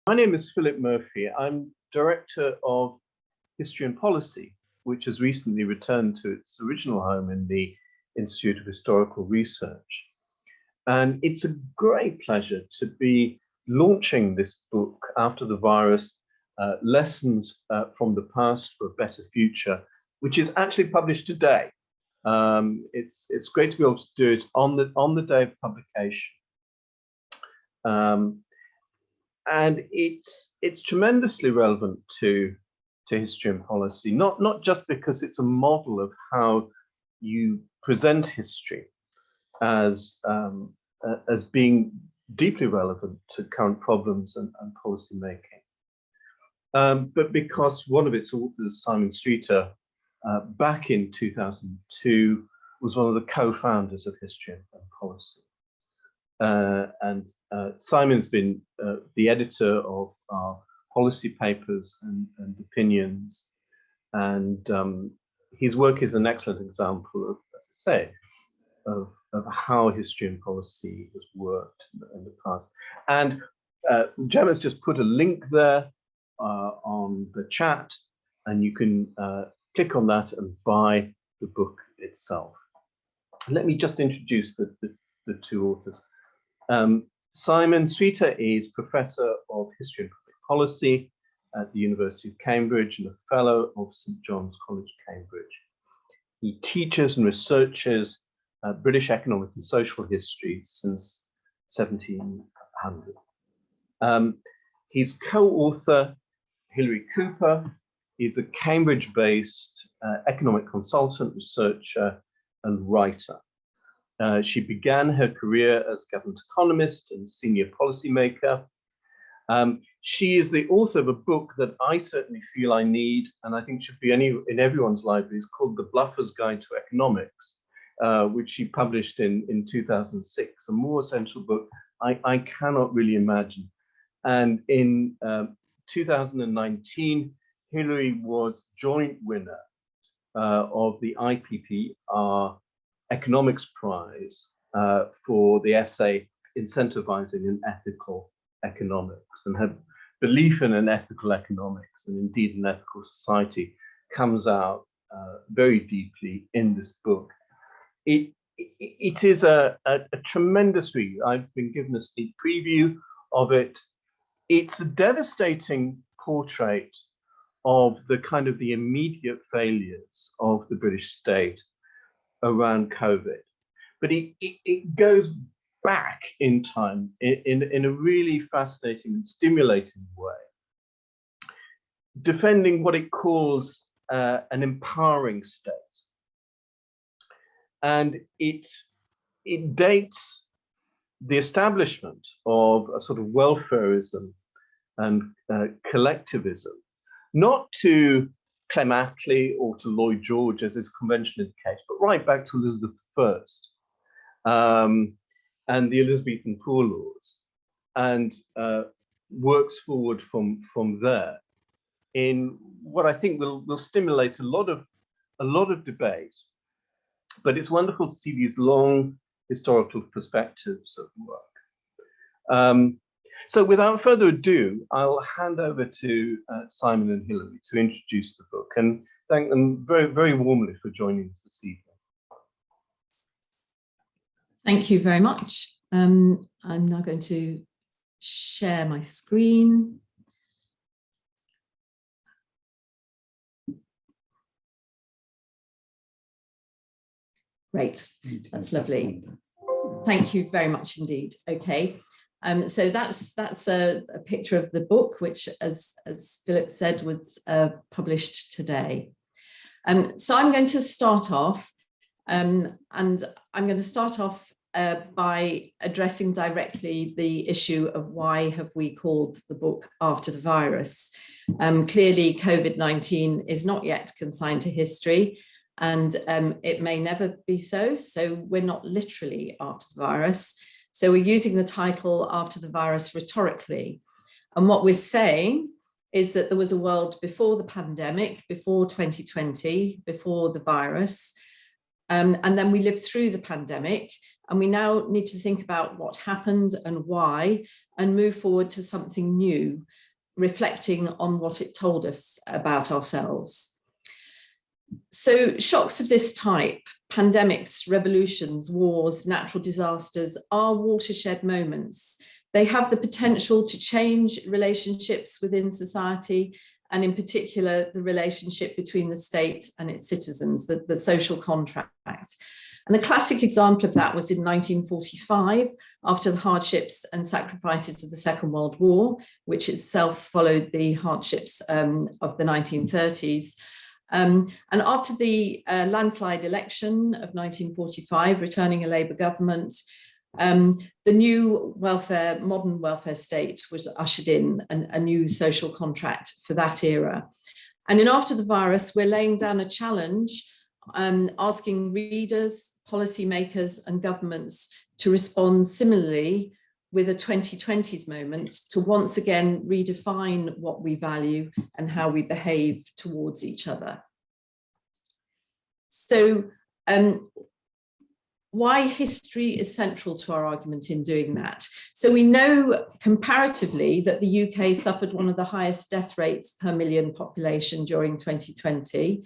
My name is Philip Murphy. I'm Director of History and Policy, which has recently returned to its original home in the Institute of Historical Research. And it's a great pleasure to be launching this book after the virus, Lessons from the Past for a Better Future, which is actually published today. It's great to be able to do it on the day of publication. And it's tremendously relevant to history and policy, not just because it's a model of how you present history as being deeply relevant to current problems and policy making, but because one of its authors, Simon Szreter, back in 2002, was one of the co-founders of History and Policy. Simon's been the editor of our policy papers and opinions, and his work is an excellent example of, as I say, of how history and policy has worked in the past. And Gemma's just put a link there on the chat, and you can click on that and buy the book itself. Let me just introduce the two authors. Simon Szreter is Professor of History and Public Policy at the University of Cambridge and a Fellow of St. John's College, Cambridge. He teaches and researches British economic and social history since 1700. His co-author, Hilary Cooper, is a Cambridge-based economic consultant, researcher, and writer. She began her career as government economist and senior policymaker. She is the author of a book that I certainly feel I need, and I think should be in everyone's libraries, called The Bluffer's Guide to Economics, which she published in 2006, a more essential book I cannot really imagine. And in 2019, Hilary was joint winner of the IPPR Economics Prize for the essay Incentivizing an Ethical Economics, and her belief in an ethical economics and indeed an ethical society comes out very deeply in this book. It is a tremendous read. I've been given a sneak preview of it. It's a devastating portrait of the immediate failures of the British state around COVID, but it goes back in time in a really fascinating and stimulating way, defending what it calls an empowering state. And it dates the establishment of a sort of welfarism and collectivism, not to Clem Attlee or to Lloyd George, as is conventionally the case, but right back to Elizabeth I and the Elizabethan Poor Laws, and works forward from there in what I think will stimulate a lot of debate. But it's wonderful to see these long historical perspectives at work. So without further ado, I'll hand over to Simon and Hilary to introduce the book and thank them very, very warmly for joining us this evening. Thank you very much. I'm now going to share my screen. Great, that's lovely. Thank you very much indeed. Okay. So that's a picture of the book, which, as Philip said, was published today. So I'm going to start off, and I'm going to start off by addressing directly the issue of why have we called the book After the Virus. Clearly, COVID-19 is not yet consigned to history, and it may never be so. So we're not literally after the virus. So we're using the title After the Virus rhetorically. And what we're saying is that there was a world before the pandemic, before 2020, before the virus. And then we lived through the pandemic, And we now need to think about what happened and why, and move forward to something new, reflecting on what it told us about ourselves. So shocks of this type, pandemics, revolutions, wars, natural disasters, are watershed moments. They have the potential to change relationships within society, and in particular, the relationship between the state and its citizens, the social contract. And a classic example of that was in 1945, after the hardships and sacrifices of the Second World War, which itself followed the hardships of the 1930s. And after the landslide election of 1945, returning a Labour government, the new modern welfare state was ushered in, a new social contract for that era. And in After the Virus, we're laying down a challenge, asking readers, policymakers and governments to respond similarly with a 2020s moment to once again redefine what we value and how we behave towards each other. So why history is central to our argument in doing that. So we know comparatively that the UK suffered one of the highest death rates per million population during 2020.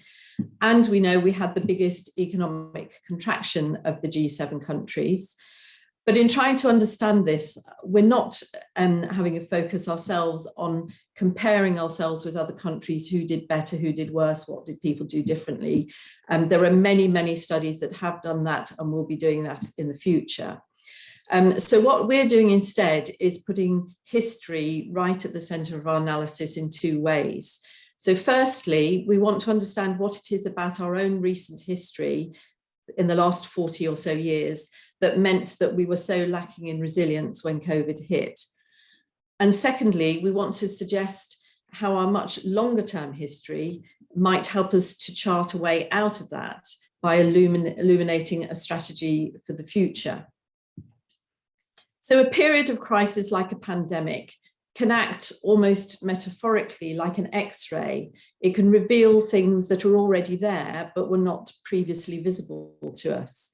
And we know we had the biggest economic contraction of the G7 countries. But in trying to understand this, we're not having a focus ourselves on comparing ourselves with other countries, who did better, who did worse, what did people do differently. There are many, many studies that have done that and will be doing that in the future. So what we're doing instead is putting history right at the centre of our analysis in two ways. So firstly, we want to understand what it is about our own recent history in the last 40 or so years that meant that we were so lacking in resilience when COVID hit. And secondly, we want to suggest how our much longer term history might help us to chart a way out of that by illuminating a strategy for the future. So a period of crisis like a pandemic can act almost metaphorically like an X-ray. It can reveal things that are already there, but were not previously visible to us.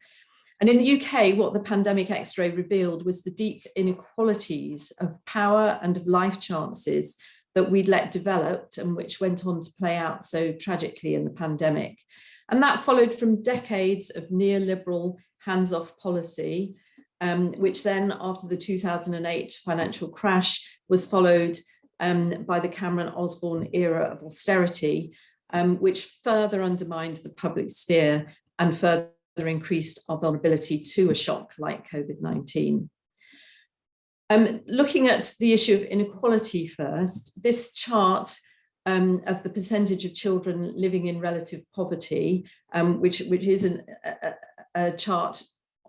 And in the UK, what the pandemic X-ray revealed was the deep inequalities of power and of life chances that we'd let develop and which went on to play out so tragically in the pandemic. And that followed from decades of neoliberal hands-off policy, which then after the 2008 financial crash was followed by the Cameron-Osborne era of austerity, which further undermined the public sphere and further increased our vulnerability to a shock like COVID-19. Looking at the issue of inequality first, this chart of the percentage of children living in relative poverty, which is a chart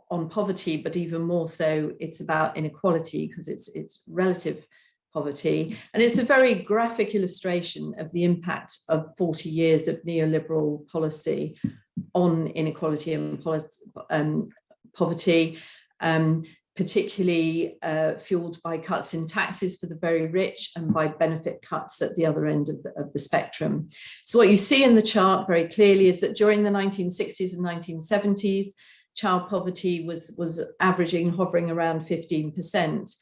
on poverty, but even more so, it's about inequality because it's relative poverty. And it's a very graphic illustration of the impact of 40 years of neoliberal policy on inequality and poverty, particularly fueled by cuts in taxes for the very rich and by benefit cuts at the other end of the spectrum. So what you see in the chart very clearly is that during the 1960s and 1970s, child poverty was hovering around 15%.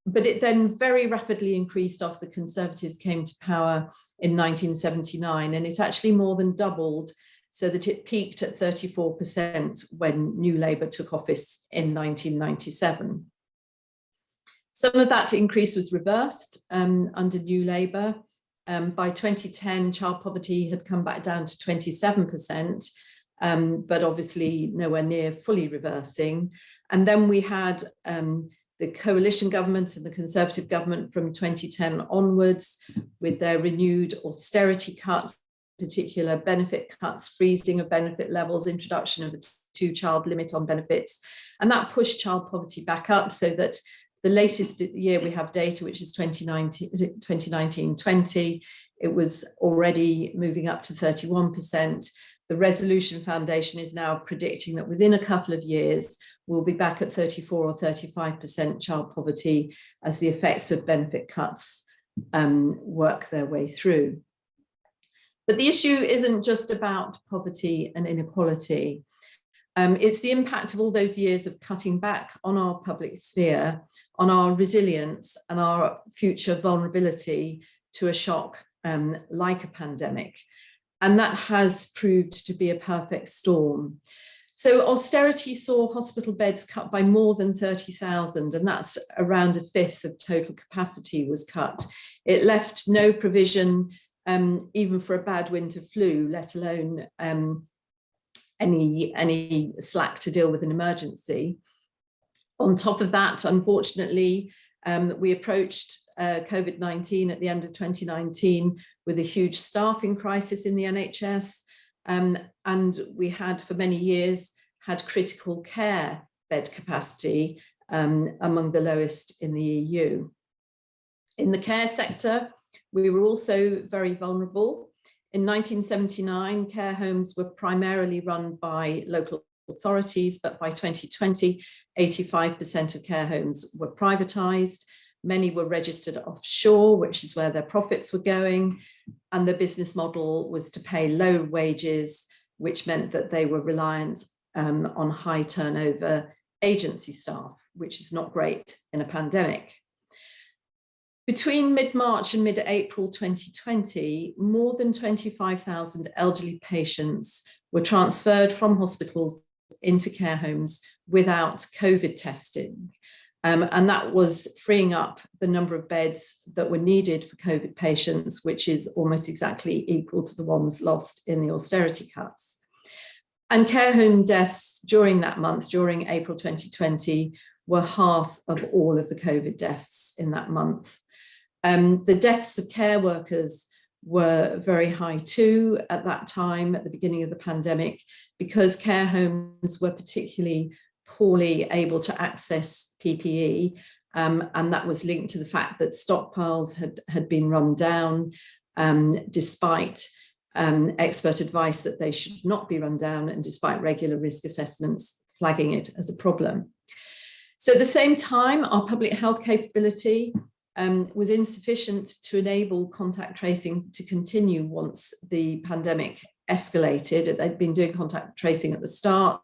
But it then very rapidly increased after the Conservatives came to power in 1979, and it actually more than doubled, so that it peaked at 34% when New Labour took office in 1997. Some of that increase was reversed under New Labour. By 2010, child poverty had come back down to 27%, but obviously nowhere near fully reversing. And then we had the coalition government and the Conservative government from 2010 onwards with their renewed austerity cuts, particular benefit cuts, freezing of benefit levels, introduction of a 2-child limit on benefits. And that pushed child poverty back up so that the latest year we have data, which is 2019-20, it was already moving up to 31%. The Resolution Foundation is now predicting that within a couple of years, we'll be back at 34 or 35% child poverty as the effects of benefit cuts work their way through. But the issue isn't just about poverty and inequality. It's the impact of all those years of cutting back on our public sphere, on our resilience and our future vulnerability to a shock like a pandemic. And that has proved to be a perfect storm. So austerity saw hospital beds cut by more than 30,000, and that's around a fifth of total capacity was cut. It left no provision even for a bad winter flu, let alone any slack to deal with an emergency. On top of that, unfortunately, we approached COVID-19 at the end of 2019 with a huge staffing crisis in the NHS. And we had for many years had critical care bed capacity among the lowest in the EU. In the care sector, we were also very vulnerable. In 1979, care homes were primarily run by local authorities, but by 2020, 85% of care homes were privatized. Many were registered offshore, which is where their profits were going. And the business model was to pay low wages, which meant that they were reliant on high turnover agency staff, which is not great in a pandemic. Between mid-March and mid-April 2020, more than 25,000 elderly patients were transferred from hospitals into care homes without COVID testing. And that was freeing up the number of beds that were needed for COVID patients, which is almost exactly equal to the ones lost in the austerity cuts. And care home deaths during that month, during April 2020, were half of all of the COVID deaths in that month. The deaths of care workers were very high too at that time, at the beginning of the pandemic, because care homes were particularly poorly able to access PPE, and that was linked to the fact that stockpiles had been run down, despite expert advice that they should not be run down, and despite regular risk assessments flagging it as a problem. So at the same time, our public health capability was insufficient to enable contact tracing to continue once the pandemic escalated. They'd been doing contact tracing at the start.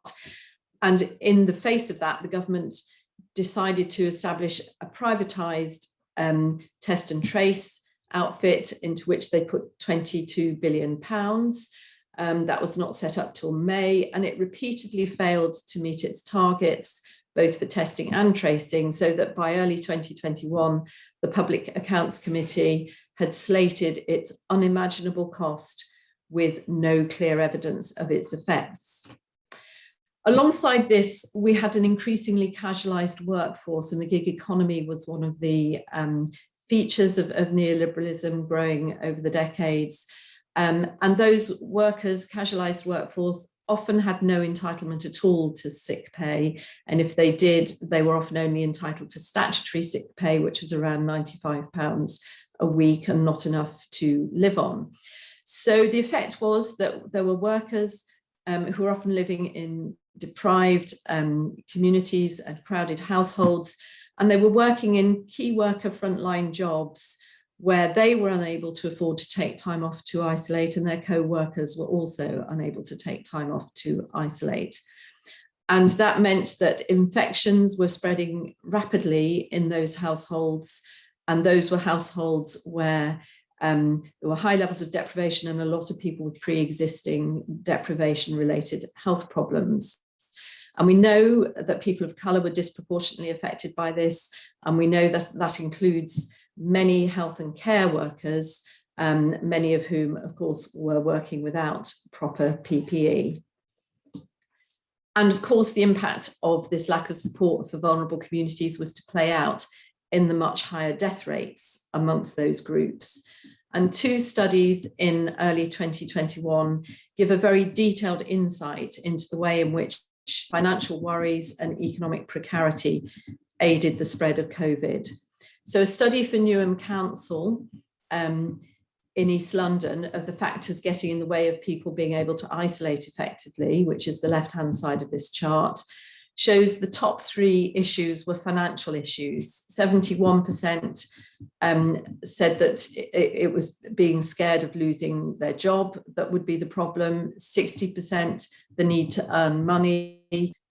And in the face of that, the government decided to establish a privatized test and trace outfit into which they put £22 billion. That was not set up till May, and it repeatedly failed to meet its targets, both for testing and tracing, so that by early 2021, the Public Accounts Committee had slated its unimaginable cost with no clear evidence of its effects. Alongside this, we had an increasingly casualised workforce, and the gig economy was one of the features of neoliberalism growing over the decades. And those workers, casualised workforce, often had no entitlement at all to sick pay. And if they did, they were often only entitled to statutory sick pay, which was around £95 a week and not enough to live on. So the effect was that there were workers who were often living in deprived communities and crowded households, and they were working in key worker frontline jobs where they were unable to afford to take time off to isolate, and their co-workers were also unable to take time off to isolate. And that meant that infections were spreading rapidly in those households, and those were households where there were high levels of deprivation and a lot of people with pre-existing deprivation-related health problems. And we know that people of colour were disproportionately affected by this, and we know that that includes many health and care workers, many of whom, of course, were working without proper PPE. And of course, the impact of this lack of support for vulnerable communities was to play out in the much higher death rates amongst those groups. And two studies in early 2021 give a very detailed insight into the way in which financial worries and economic precarity aided the spread of COVID. So a study for Newham Council in East London of the factors getting in the way of people being able to isolate effectively, which is the left-hand side of this chart, shows the top 3 issues were financial issues. 71% said that it was being scared of losing their job that would be the problem. 60% the need to earn money.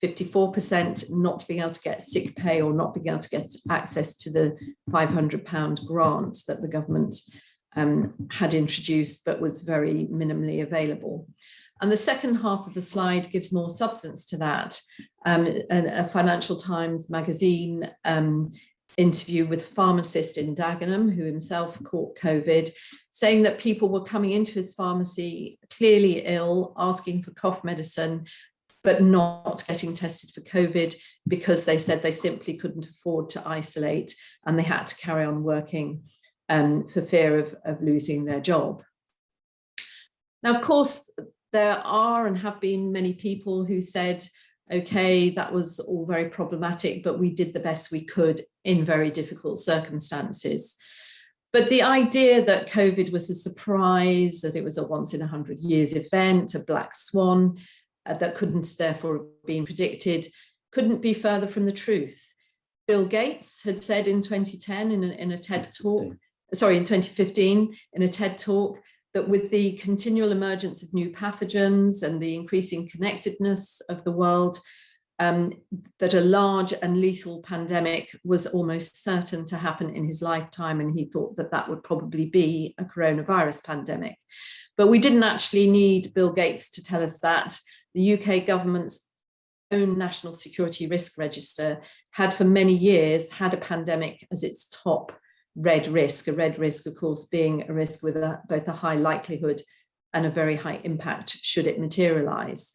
54% not being able to get sick pay or not being able to get access to the £500 grant that the government had introduced but was very minimally available. And the second half of the slide gives more substance to that. A Financial Times magazine interview with a pharmacist in Dagenham who himself caught COVID, saying that people were coming into his pharmacy clearly ill, asking for cough medicine, but not getting tested for COVID because they said they simply couldn't afford to isolate and they had to carry on working for fear of losing their job. Now, of course, there are and have been many people who said, okay, that was all very problematic, but we did the best we could in very difficult circumstances. But the idea that COVID was a surprise, that it was a once in 100 years event, a black swan, that couldn't therefore have been predicted, couldn't be further from the truth. Bill Gates had said in 2010 in a TED talk, in 2015 in a TED talk, that with the continual emergence of new pathogens and the increasing connectedness of the world, that a large and lethal pandemic was almost certain to happen in his lifetime, and he thought that that would probably be a coronavirus pandemic. But we didn't actually need Bill Gates to tell us that. The UK government's own National Security Risk Register had for many years had a pandemic as its top red risk, a red risk, of course, being a risk with both a high likelihood and a very high impact should it materialise.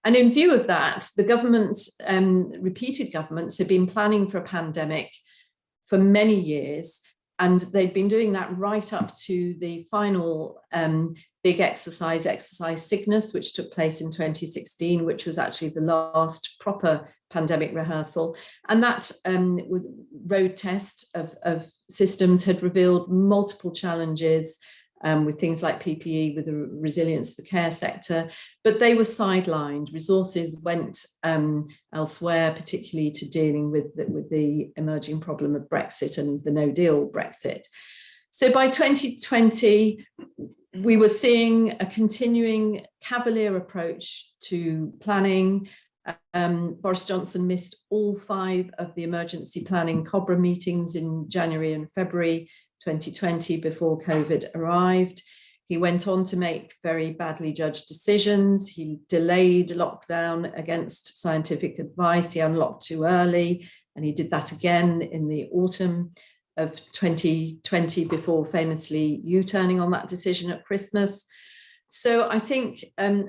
And in view of that, the government, repeated governments, had been planning for a pandemic for many years, and they'd been doing that right up to the final big exercise Cygnus, which took place in 2016, which was actually the last proper pandemic rehearsal. And that road test of systems had revealed multiple challenges with things like PPE, with the resilience of the care sector, but they were sidelined. Resources went elsewhere, particularly to dealing with the emerging problem of Brexit and the no-deal Brexit. So by 2020, we were seeing a continuing cavalier approach to planning. Boris Johnson missed all 5 of the emergency planning COBRA meetings in January and February 2020 before COVID arrived. He went on to make very badly judged decisions. He delayed lockdown against scientific advice. He unlocked too early, and he did that again in the autumn of 2020 before famously U-turning on that decision at Christmas. So I think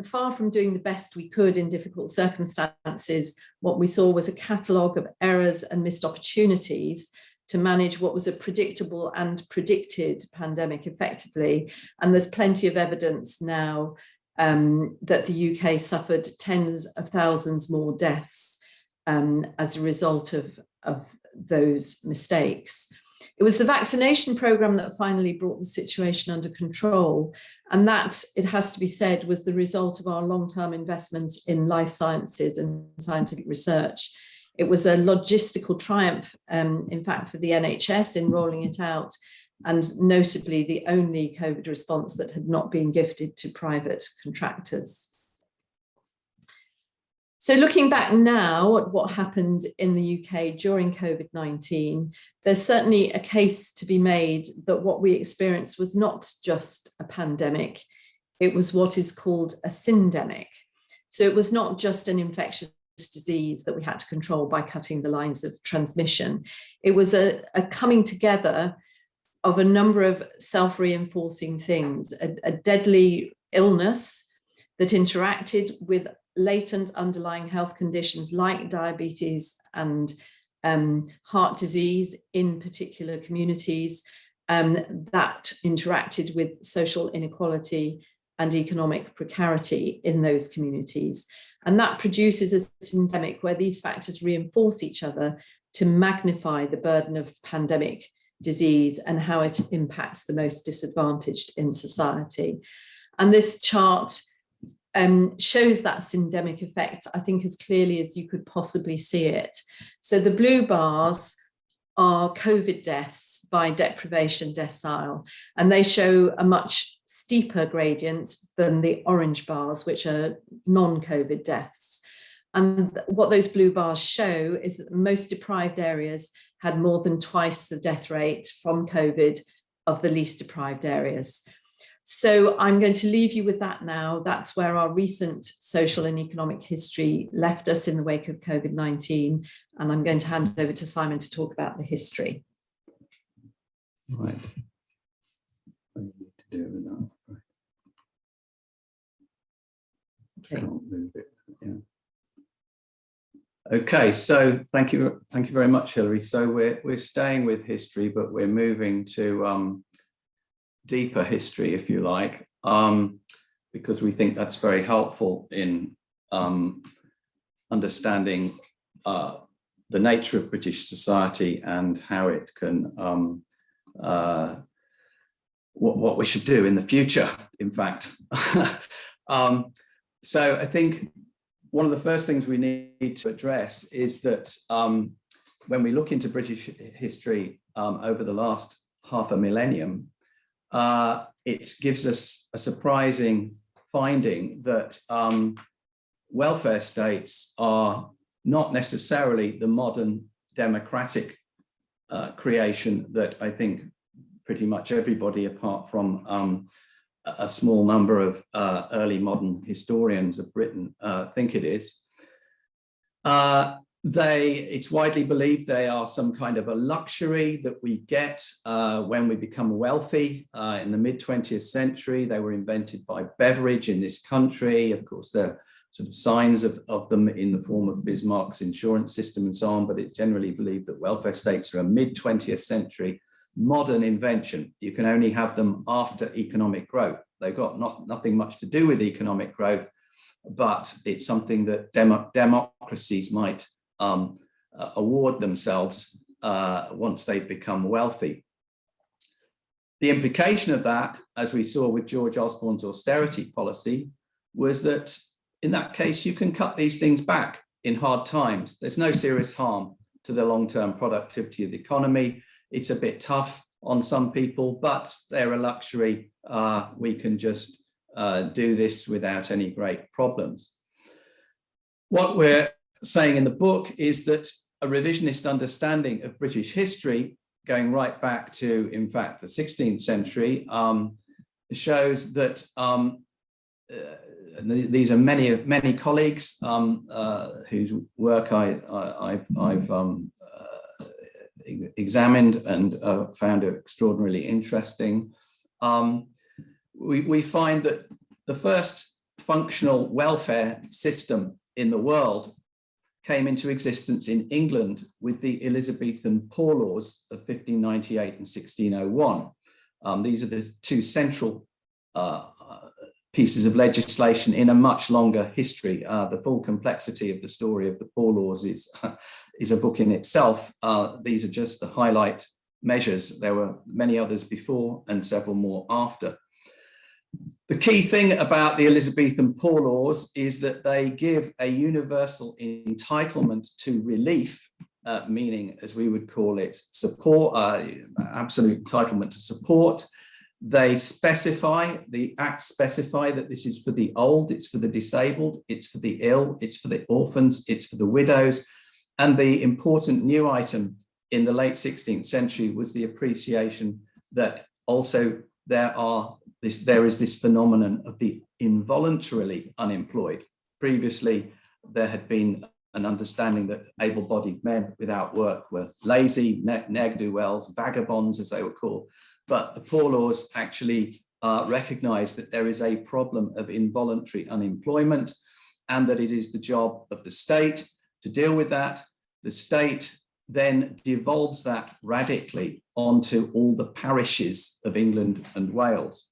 far from doing the best we could in difficult circumstances, what we saw was a catalogue of errors and missed opportunities to manage what was a predictable and predicted pandemic effectively. And there's plenty of evidence now that the UK suffered tens of thousands more deaths as a result of those mistakes. It was the vaccination programme that finally brought the situation under control. And that, it has to be said, was the result of our long-term investment in life sciences and scientific research. It was a logistical triumph, in fact, for the NHS in rolling it out, and notably the only COVID response that had not been gifted to private contractors. So looking back now at what happened in the UK during COVID-19, there's certainly a case to be made that what we experienced was not just a pandemic, it was what is called a syndemic. So it was not just an infectious disease that we had to control by cutting the lines of transmission. It was a coming together of a number of self-reinforcing things, a deadly illness that interacted with latent underlying health conditions like diabetes and heart disease in particular communities, that interacted with social inequality and economic precarity in those communities. And that produces a syndemic where these factors reinforce each other to magnify the burden of pandemic disease and how it impacts the most disadvantaged in society. And this chart shows that syndemic effect, I think, as clearly as you could possibly see it. So the blue bars are COVID deaths by deprivation decile, and they show a much steeper gradient than the orange bars, which are non-COVID deaths. And what those blue bars show is that the most deprived areas had more than twice the death rate from COVID of the least deprived areas. So I'm going to leave you with that now. That's where our recent social and economic history left us in the wake of COVID-19. And I'm going to hand over to Simon to talk about the history. Right. What do you need to do with that? Right. Okay. Can't move it. Yeah. Okay, so thank you very much, Hilary. So we're staying with history, but we're moving to deeper history, if you like, because we think that's very helpful in understanding the nature of British society and how it can, what we should do in the future, in fact. So I think one of the first things we need to address is that when we look into British history over the last half a millennium, it gives us a surprising finding that welfare states are not necessarily the modern democratic creation that I think pretty much everybody, apart from a small number of early modern historians of Britain, think it is. It's widely believed they are some kind of a luxury that we get when we become wealthy. In the mid-20th century, they were invented by Beveridge in this country. Of course, there are sort of signs of them in the form of Bismarck's insurance system and so on, but it's generally believed that welfare states are a mid-20th century modern invention. You can only have them after economic growth. They've got nothing much to do with economic growth, but it's something that democracies might award themselves once they've become wealthy. The implication of that, as we saw with George Osborne's austerity policy, was that in that case, you can cut these things back in hard times. There's no serious harm to the long-term productivity of the economy. It's a bit tough on some people, but they're a luxury. We can just do this without any great problems. What we're saying in the book is that a revisionist understanding of British history, going right back to, in fact, the 16th century, shows that these are many colleagues whose work I've examined and found it extraordinarily interesting. We find that the first functional welfare system in the world came into existence in England with the Elizabethan Poor Laws of 1598 and 1601. These are the two central pieces of legislation in a much longer history. The full complexity of the story of the Poor Laws is a book in itself. These are just the highlight measures. There were many others before and several more after. The key thing about the Elizabethan Poor Laws is that they give a universal entitlement to relief, meaning, as we would call it, support, absolute entitlement to support. They specify, the acts specify that this is for the old, it's for the disabled, it's for the ill, it's for the orphans, it's for the widows. And the important new item in the late 16th century was the appreciation that also there is this phenomenon of the involuntarily unemployed. Previously, there had been an understanding that able-bodied men without work were lazy, ne'er-do-wells, vagabonds, as they were called. But the Poor Laws actually recognize that there is a problem of involuntary unemployment and that it is the job of the state to deal with that. The state then devolves that radically onto all the parishes of England and Wales.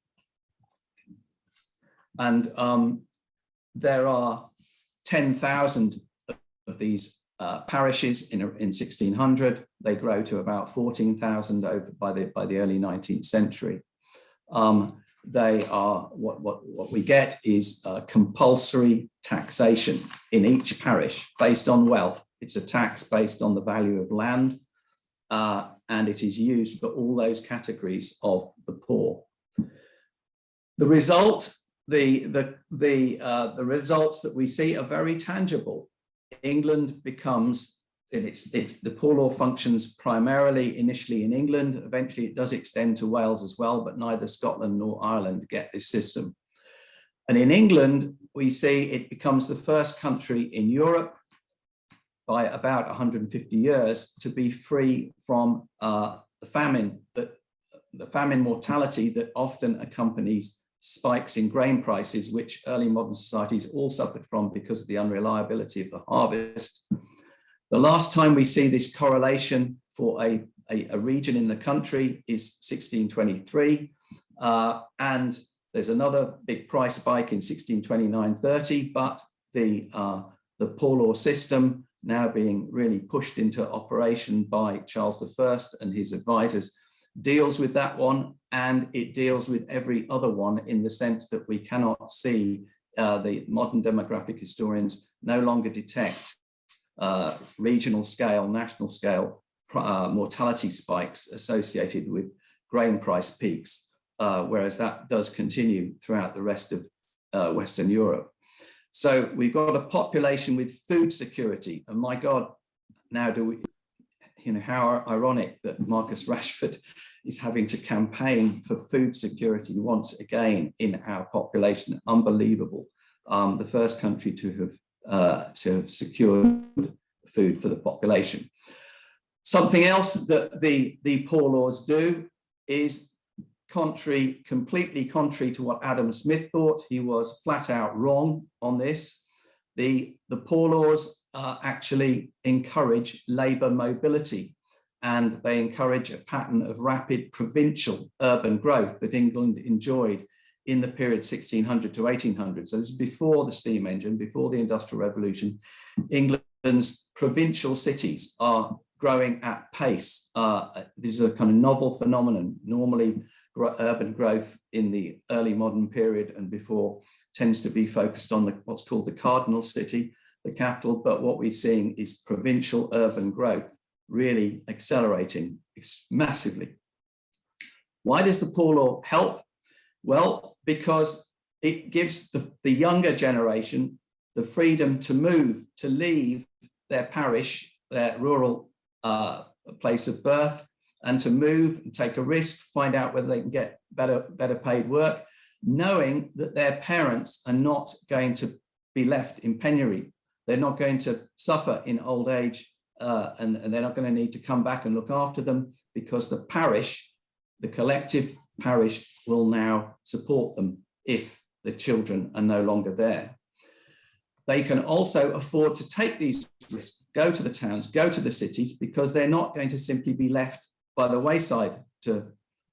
And there are 10,000 of these parishes in 1600. They grow to about 14,000 by the early 19th century. they are, what we get is compulsory taxation in each parish based on wealth. It's a tax based on the value of land, and it is used for all those categories of the poor. The result, the results that we see are very tangible. England becomes, the poor law functions primarily initially in England. Eventually it does extend to Wales as well, but neither Scotland nor Ireland get this system. And in England, we see it becomes the first country in Europe by about 150 years to be free from the famine mortality that often accompanies spikes in grain prices, which early modern societies all suffered from because of the unreliability of the harvest. The last time we see this correlation for a region in the country is 1623, and there's another big price spike in 1629-30, but the poor law system, now being really pushed into operation by Charles I and his advisors, deals with that one, and it deals with every other one in the sense that we cannot see, the modern demographic historians no longer detect regional scale, national scale mortality spikes associated with grain price peaks, whereas that does continue throughout the rest of Western Europe. So we've got a population with food security, and my God, now do we, how ironic that Marcus Rashford is having to campaign for food security once again in our population. Unbelievable. The first country to have secured food for the population. Something else that the poor laws do is completely contrary to what Adam Smith thought. He was flat out wrong on this. The poor laws actually encourage labour mobility, and they encourage a pattern of rapid provincial urban growth that England enjoyed in the period 1600 to 1800. So this is before the steam engine, before the Industrial Revolution. England's provincial cities are growing at pace. This is a kind of novel phenomenon. Normally, urban growth in the early modern period and before tends to be focused on what's called the cardinal city, the capital, but what we're seeing is provincial urban growth really accelerating massively. Why does the poor law help? Well, because it gives the younger generation the freedom to move, to leave their parish, their rural place of birth, and to move and take a risk, find out whether they can get better paid work, knowing that their parents are not going to be left in penury. They're not going to suffer in old age, and they're not going to need to come back and look after them, because the parish, the collective parish, will now support them if the children are no longer there. They can also afford to take these risks, go to the towns, go to the cities, because they're not going to simply be left by the wayside to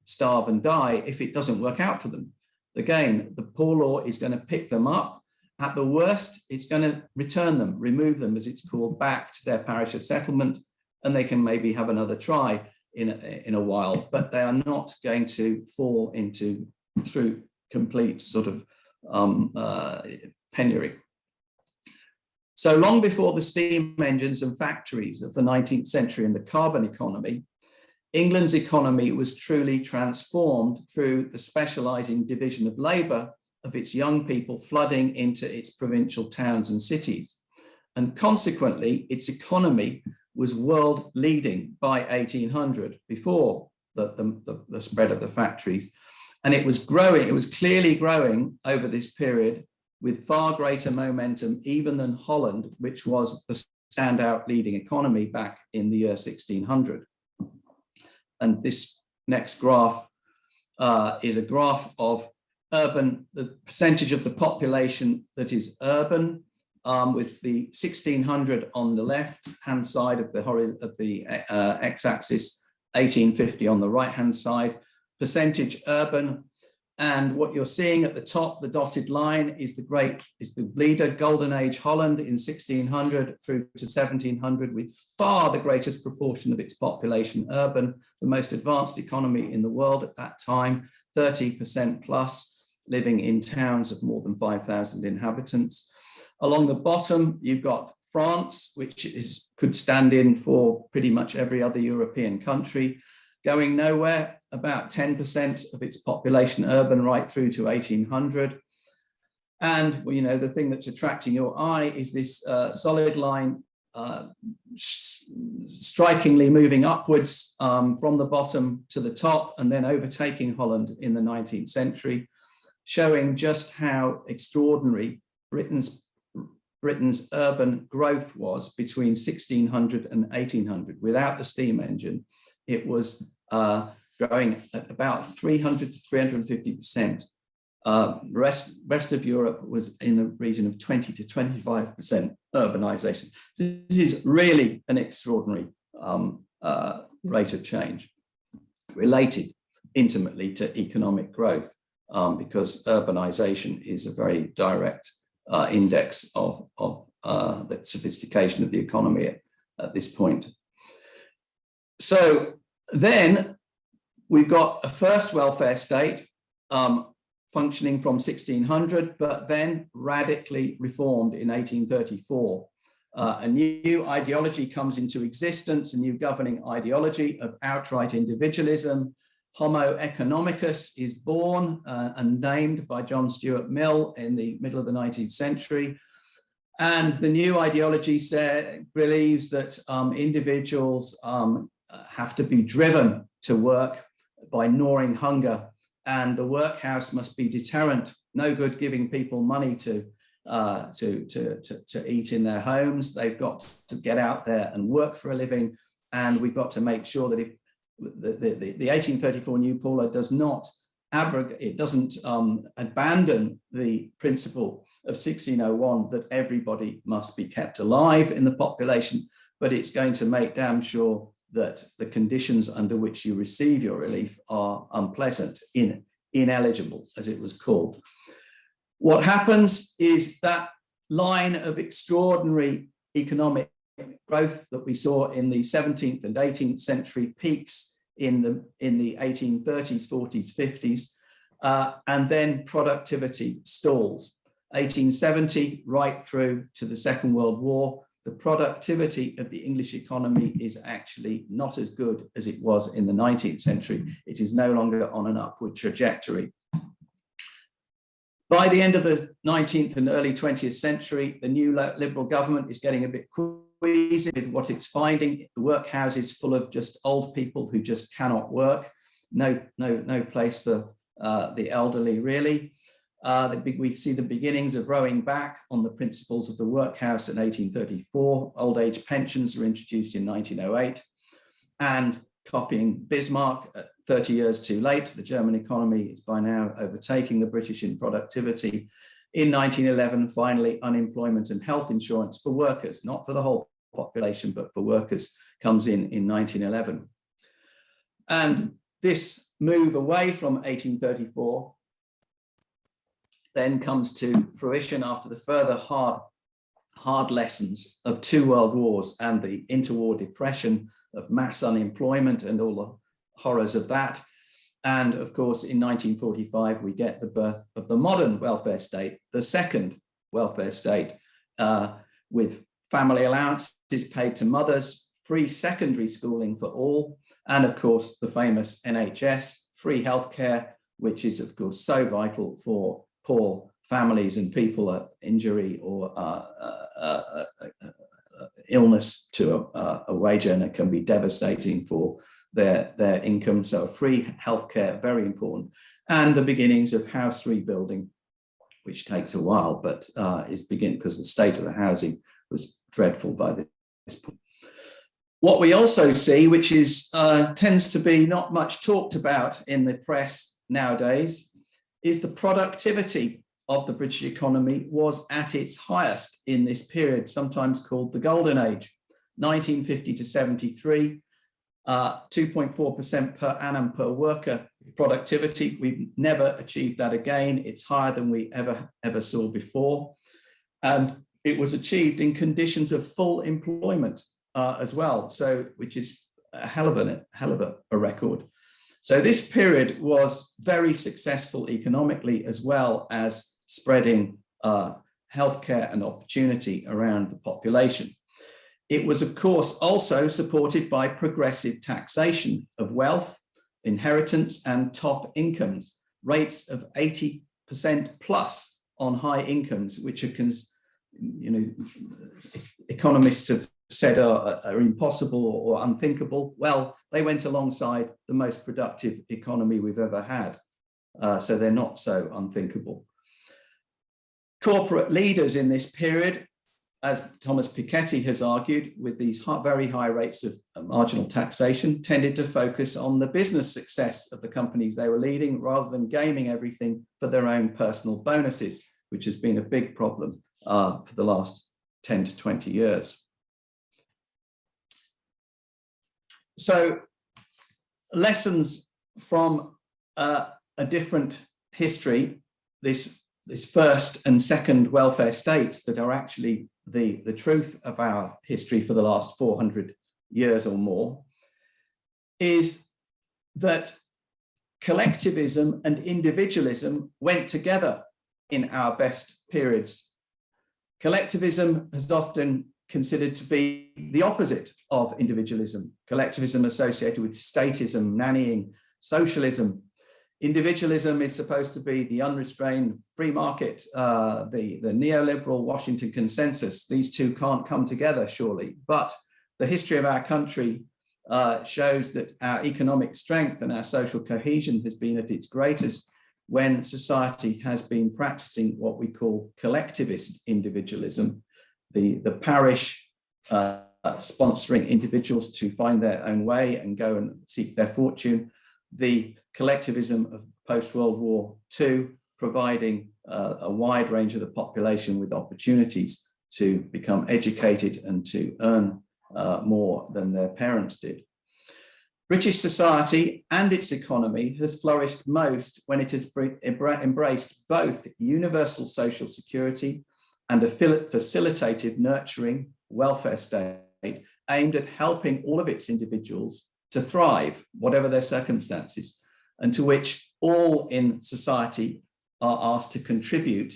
starve and die if it doesn't work out for them. Again, the poor law is going to pick them up. At the worst, it's going to return them, remove them, as it's called, back to their parish of settlement, and they can maybe have another try in a while, but they are not going to fall through complete sort of penury. So long before the steam engines and factories of the 19th century and the carbon economy, England's economy was truly transformed through the specializing division of labor of its young people flooding into its provincial towns and cities. And consequently, its economy was world leading by 1800, before the spread of the factories. And it was growing, it was clearly growing over this period with far greater momentum even than Holland, which was the standout leading economy back in the year 1600. And this next graph is a graph of the percentage of the population that is urban, with the 1600 on the left-hand side of the x-axis, 1850 on the right-hand side, percentage urban. And what you're seeing at the top, the dotted line, is the bleeder golden age Holland in 1600 through to 1700, with far the greatest proportion of its population urban, the most advanced economy in the world at that time, 30% plus living in towns of more than 5,000 inhabitants. Along the bottom, you've got France, which could stand in for pretty much every other European country, going nowhere, about 10% of its population urban right through to 1800. And well, you know, the thing that's attracting your eye is this solid line strikingly moving upwards from the bottom to the top and then overtaking Holland in the 19th century, showing just how extraordinary Britain's urban growth was between 1600 and 1800. Without the steam engine, it was growing at about 300 to 350%. Rest of Europe was in the region of 20 to 25% urbanization. This is really an extraordinary rate of change, related intimately to economic growth, because urbanization is a very direct index of the sophistication of the economy at this point. So then we've got a first welfare state functioning from 1600, but then radically reformed in 1834. A new ideology comes into existence, a new governing ideology of outright individualism. Homo economicus is born and named by John Stuart Mill in the middle of the 19th century. And the new ideology believes that individuals have to be driven to work by gnawing hunger, and the workhouse must be deterrent. No good giving people money to eat in their homes. They've got to get out there and work for a living. And we've got to make sure that if the 1834 New Paula does not abrogate, it doesn't abandon the principle of 1601 that everybody must be kept alive in the population, but it's going to make damn sure that the conditions under which you receive your relief are unpleasant, ineligible, as it was called. What happens is that line of extraordinary economic growth that we saw in the 17th and 18th century peaks in the 1830s, 40s, 50s, and then productivity stalls. 1870 right through to the Second World War, the productivity of the English economy is actually not as good as it was in the 19th century. It is no longer on an upward trajectory. By the end of the 19th and early 20th century, the new Liberal government is getting a bit queasy with what it's finding. The workhouses full of just old people who just cannot work. No place for the elderly, really. We see the beginnings of rowing back on the principles of the workhouse in 1834. Old age pensions were introduced in 1908. And copying Bismarck, 30 years too late, the German economy is by now overtaking the British in productivity. In 1911, finally, unemployment and health insurance for workers, not for the whole population, but for workers, comes in 1911. And this move away from 1834 then comes to fruition after the further hard lessons of 2 world wars and the interwar depression of mass unemployment and all the horrors of that. And of course, in 1945, we get the birth of the modern welfare state, the second welfare state, with family allowances paid to mothers, free secondary schooling for all, and of course, the famous NHS, free healthcare, which is of course so vital for poor families and people at injury or illness to a wage earner can be devastating for their income. So free healthcare, very important. And the beginnings of house rebuilding, which takes a while, but is beginning because the state of the housing was dreadful by this point. What we also see, which is tends to be not much talked about in the press nowadays, is the productivity of the British economy was at its highest in this period, sometimes called the Golden Age, 1950 to 73, 2.4% per annum per worker productivity. We've never achieved that again. It's higher than we ever saw before. And it was achieved in conditions of full employment as well, so which is a hell of a record. So this period was very successful economically, as well as spreading healthcare and opportunity around the population. It was, of course, also supported by progressive taxation of wealth, inheritance, and top incomes, rates of 80% plus on high incomes, which are, economists have said are impossible or unthinkable. Well, they went alongside the most productive economy we've ever had. So they're not so unthinkable. Corporate leaders in this period, as Thomas Piketty has argued, with these very high rates of marginal taxation, tended to focus on the business success of the companies they were leading, rather than gaming everything for their own personal bonuses, which has been a big problem for the last 10 to 20 years. So, lessons from a different history, this first and second welfare states that are actually the truth of our history for the last 400 years or more, is that collectivism and individualism went together in our best periods. Collectivism is often considered to be the opposite of individualism. Collectivism associated with statism, nannying, socialism. Individualism is supposed to be the unrestrained free market, the neoliberal Washington consensus. These two can't come together, surely. But the history of our country shows that our economic strength and our social cohesion has been at its greatest when society has been practicing what we call collectivist individualism, the parish sponsoring individuals to find their own way and go and seek their fortune, the collectivism of post-World War II, providing a wide range of the population with opportunities to become educated and to earn more than their parents did. British society and its economy has flourished most when it has embraced both universal social security and a facilitated, nurturing welfare state aimed at helping all of its individuals to thrive, whatever their circumstances, and to which all in society are asked to contribute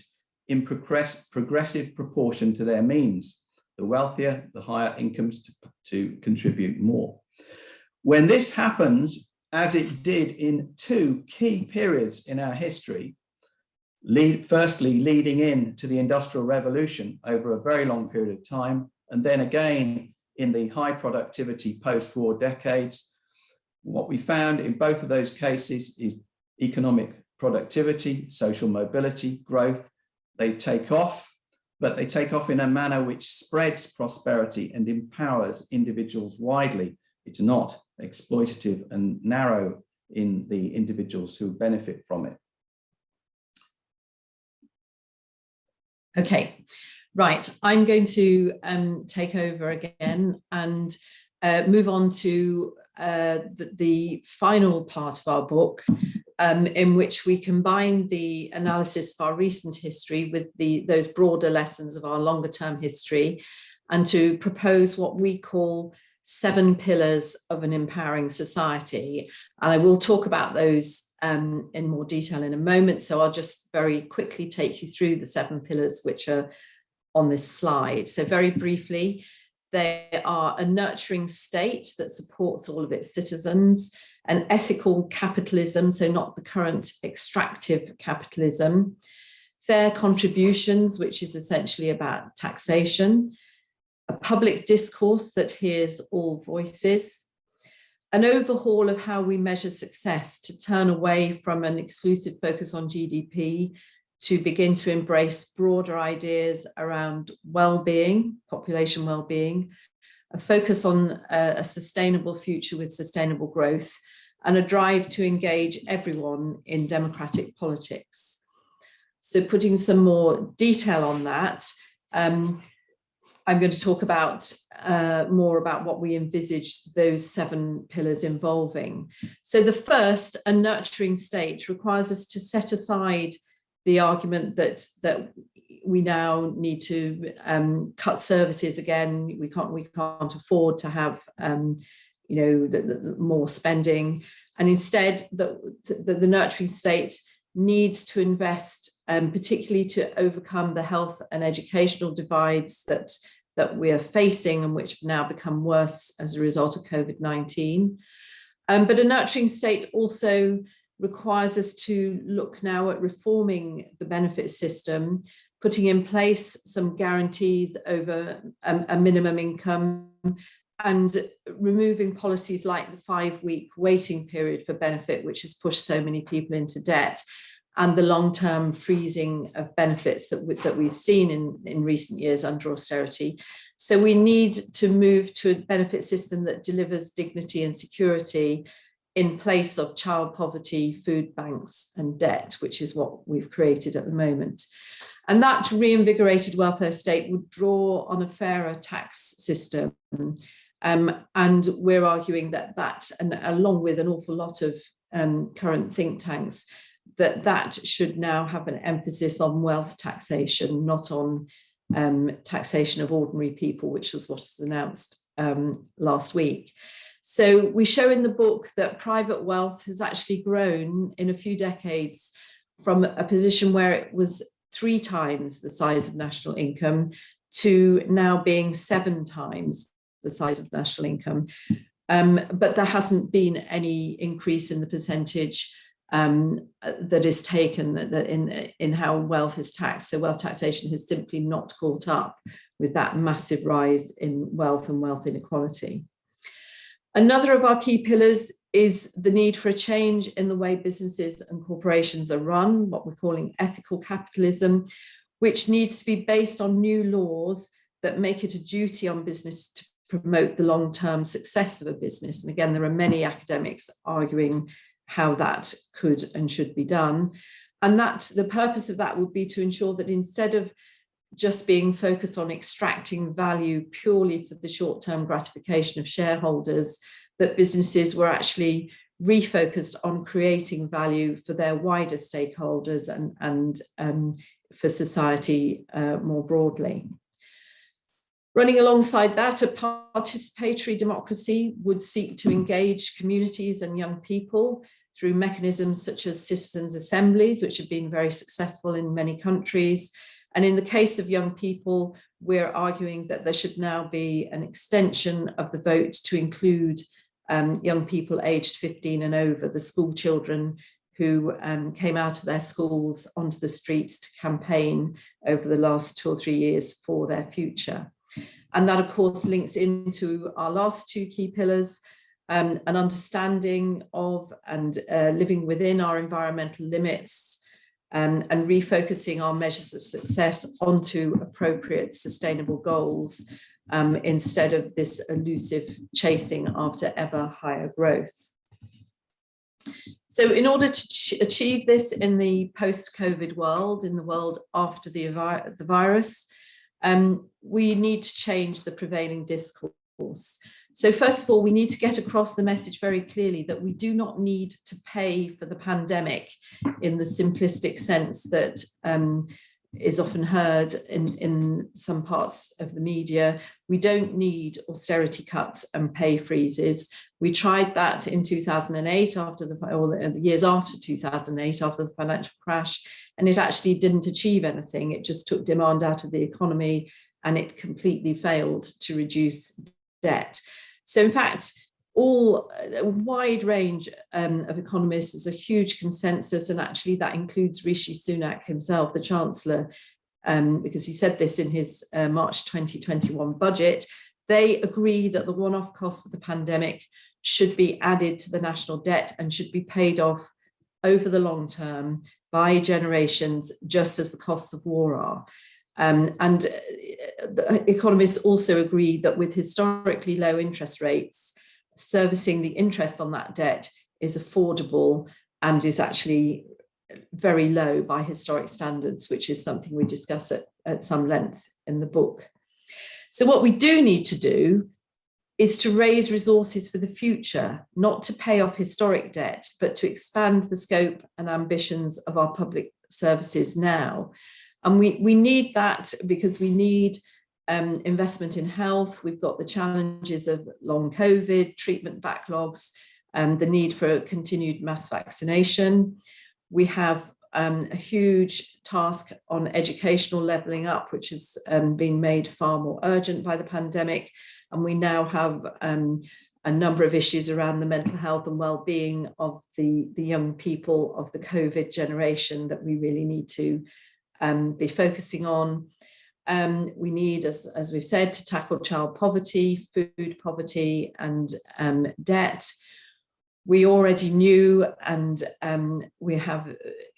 in progressive proportion to their means. The wealthier, the higher incomes to contribute more. When this happens, as it did in two key periods in our history, firstly leading in to the Industrial Revolution over a very long period of time, and then again in the high productivity post-war decades, what we found in both of those cases is economic productivity, social mobility, growth. They take off, but they take off in a manner which spreads prosperity and empowers individuals widely. It's not exploitative and narrow in the individuals who benefit from it. Okay, right. I'm going to take over again and move on to the final part of our book, in which we combine the analysis of our recent history with those broader lessons of our longer term history, and to propose what we call 7 pillars of an empowering society. And I will talk about those in more detail in a moment. So I'll just very quickly take you through the 7 pillars which are on this slide. So very briefly, they are a nurturing state that supports all of its citizens, an ethical capitalism, so not the current extractive capitalism, fair contributions, which is essentially about taxation, a public discourse that hears all voices, an overhaul of how we measure success to turn away from an exclusive focus on GDP to begin to embrace broader ideas around well-being, population well-being, a focus on a sustainable future with sustainable growth, and a drive to engage everyone in democratic politics. So putting some more detail on that, I'm going to talk about more about what we envisage those 7 pillars involving. So the first, a nurturing state, requires us to set aside the argument that we now need to cut services again. We can't afford to have more spending, And instead, the nurturing state needs to invest, particularly to overcome the health and educational divides that we are facing and which have now become worse as a result of COVID-19. But a nurturing state also requires us to look now at reforming the benefit system, putting in place some guarantees over a minimum income, and removing policies like the 5-week waiting period for benefit, which has pushed so many people into debt, and the long-term freezing of benefits that we've seen in recent years under austerity. So we need to move to a benefit system that delivers dignity and security in place of child poverty, food banks, and debt, which is what we've created at the moment. And that reinvigorated welfare state would draw on a fairer tax system. And we're arguing that, and along with an awful lot of current think tanks, that should now have an emphasis on wealth taxation, not on taxation of ordinary people, which was what was announced last week. So we show in the book that private wealth has actually grown in a few decades from a position where it was 3 times the size of national income to now being 7 times the size of national income. But there hasn't been any increase in the percentage that is taken in how wealth is taxed. So wealth taxation has simply not caught up with that massive rise in wealth and wealth inequality. Another of our key pillars is the need for a change in the way businesses and corporations are run, what we're calling ethical capitalism, which needs to be based on new laws that make it a duty on business to promote the long-term success of a business. And again, there are many academics arguing how that could and should be done. And that the purpose of that would be to ensure that instead of just being focused on extracting value purely for the short-term gratification of shareholders, that businesses were actually refocused on creating value for their wider stakeholders and for society more broadly. Running alongside that, a participatory democracy would seek to engage communities and young people through mechanisms such as citizens' assemblies, which have been very successful in many countries. And in the case of young people, we're arguing that there should now be an extension of the vote to include young people aged 15 and over, the school children who came out of their schools onto the streets to campaign over the last 2 or 3 years for their future. And that, of course, links into our last 2 key pillars, an understanding of and living within our environmental limits, and refocusing our measures of success onto appropriate sustainable goals instead of this elusive chasing after ever higher growth. So in order to achieve this in the post-COVID world, in the world after the virus, we need to change the prevailing discourse. So first of all, we need to get across the message very clearly that we do not need to pay for the pandemic in the simplistic sense that is often heard in some parts of the media. We don't need austerity cuts and pay freezes. We tried that in 2008 or the years after 2008, after the financial crash, and it actually didn't achieve anything. It just took demand out of the economy and it completely failed to reduce debt. So in fact, a wide range of economists, there's a huge consensus, and actually that includes Rishi Sunak himself, the Chancellor, because he said this in his March 2021 budget. They agree that the one-off costs of the pandemic should be added to the national debt and should be paid off over the long term by generations, just as the costs of war are. And the economists also agree that with historically low interest rates, servicing the interest on that debt is affordable and is actually very low by historic standards, which is something we discuss at some length in the book. So what we do need to do is to raise resources for the future, not to pay off historic debt, but to expand the scope and ambitions of our public services now. And we need that because we need investment in health. We've got the challenges of long COVID, treatment backlogs, the need for continued mass vaccination. We have a huge task on educational levelling up, which has been made far more urgent by the pandemic. And we now have a number of issues around the mental health and well-being of the young people of the COVID generation that we really need to be focusing on. We need, as we've said, to tackle child poverty, food poverty, and debt. We already knew, and we have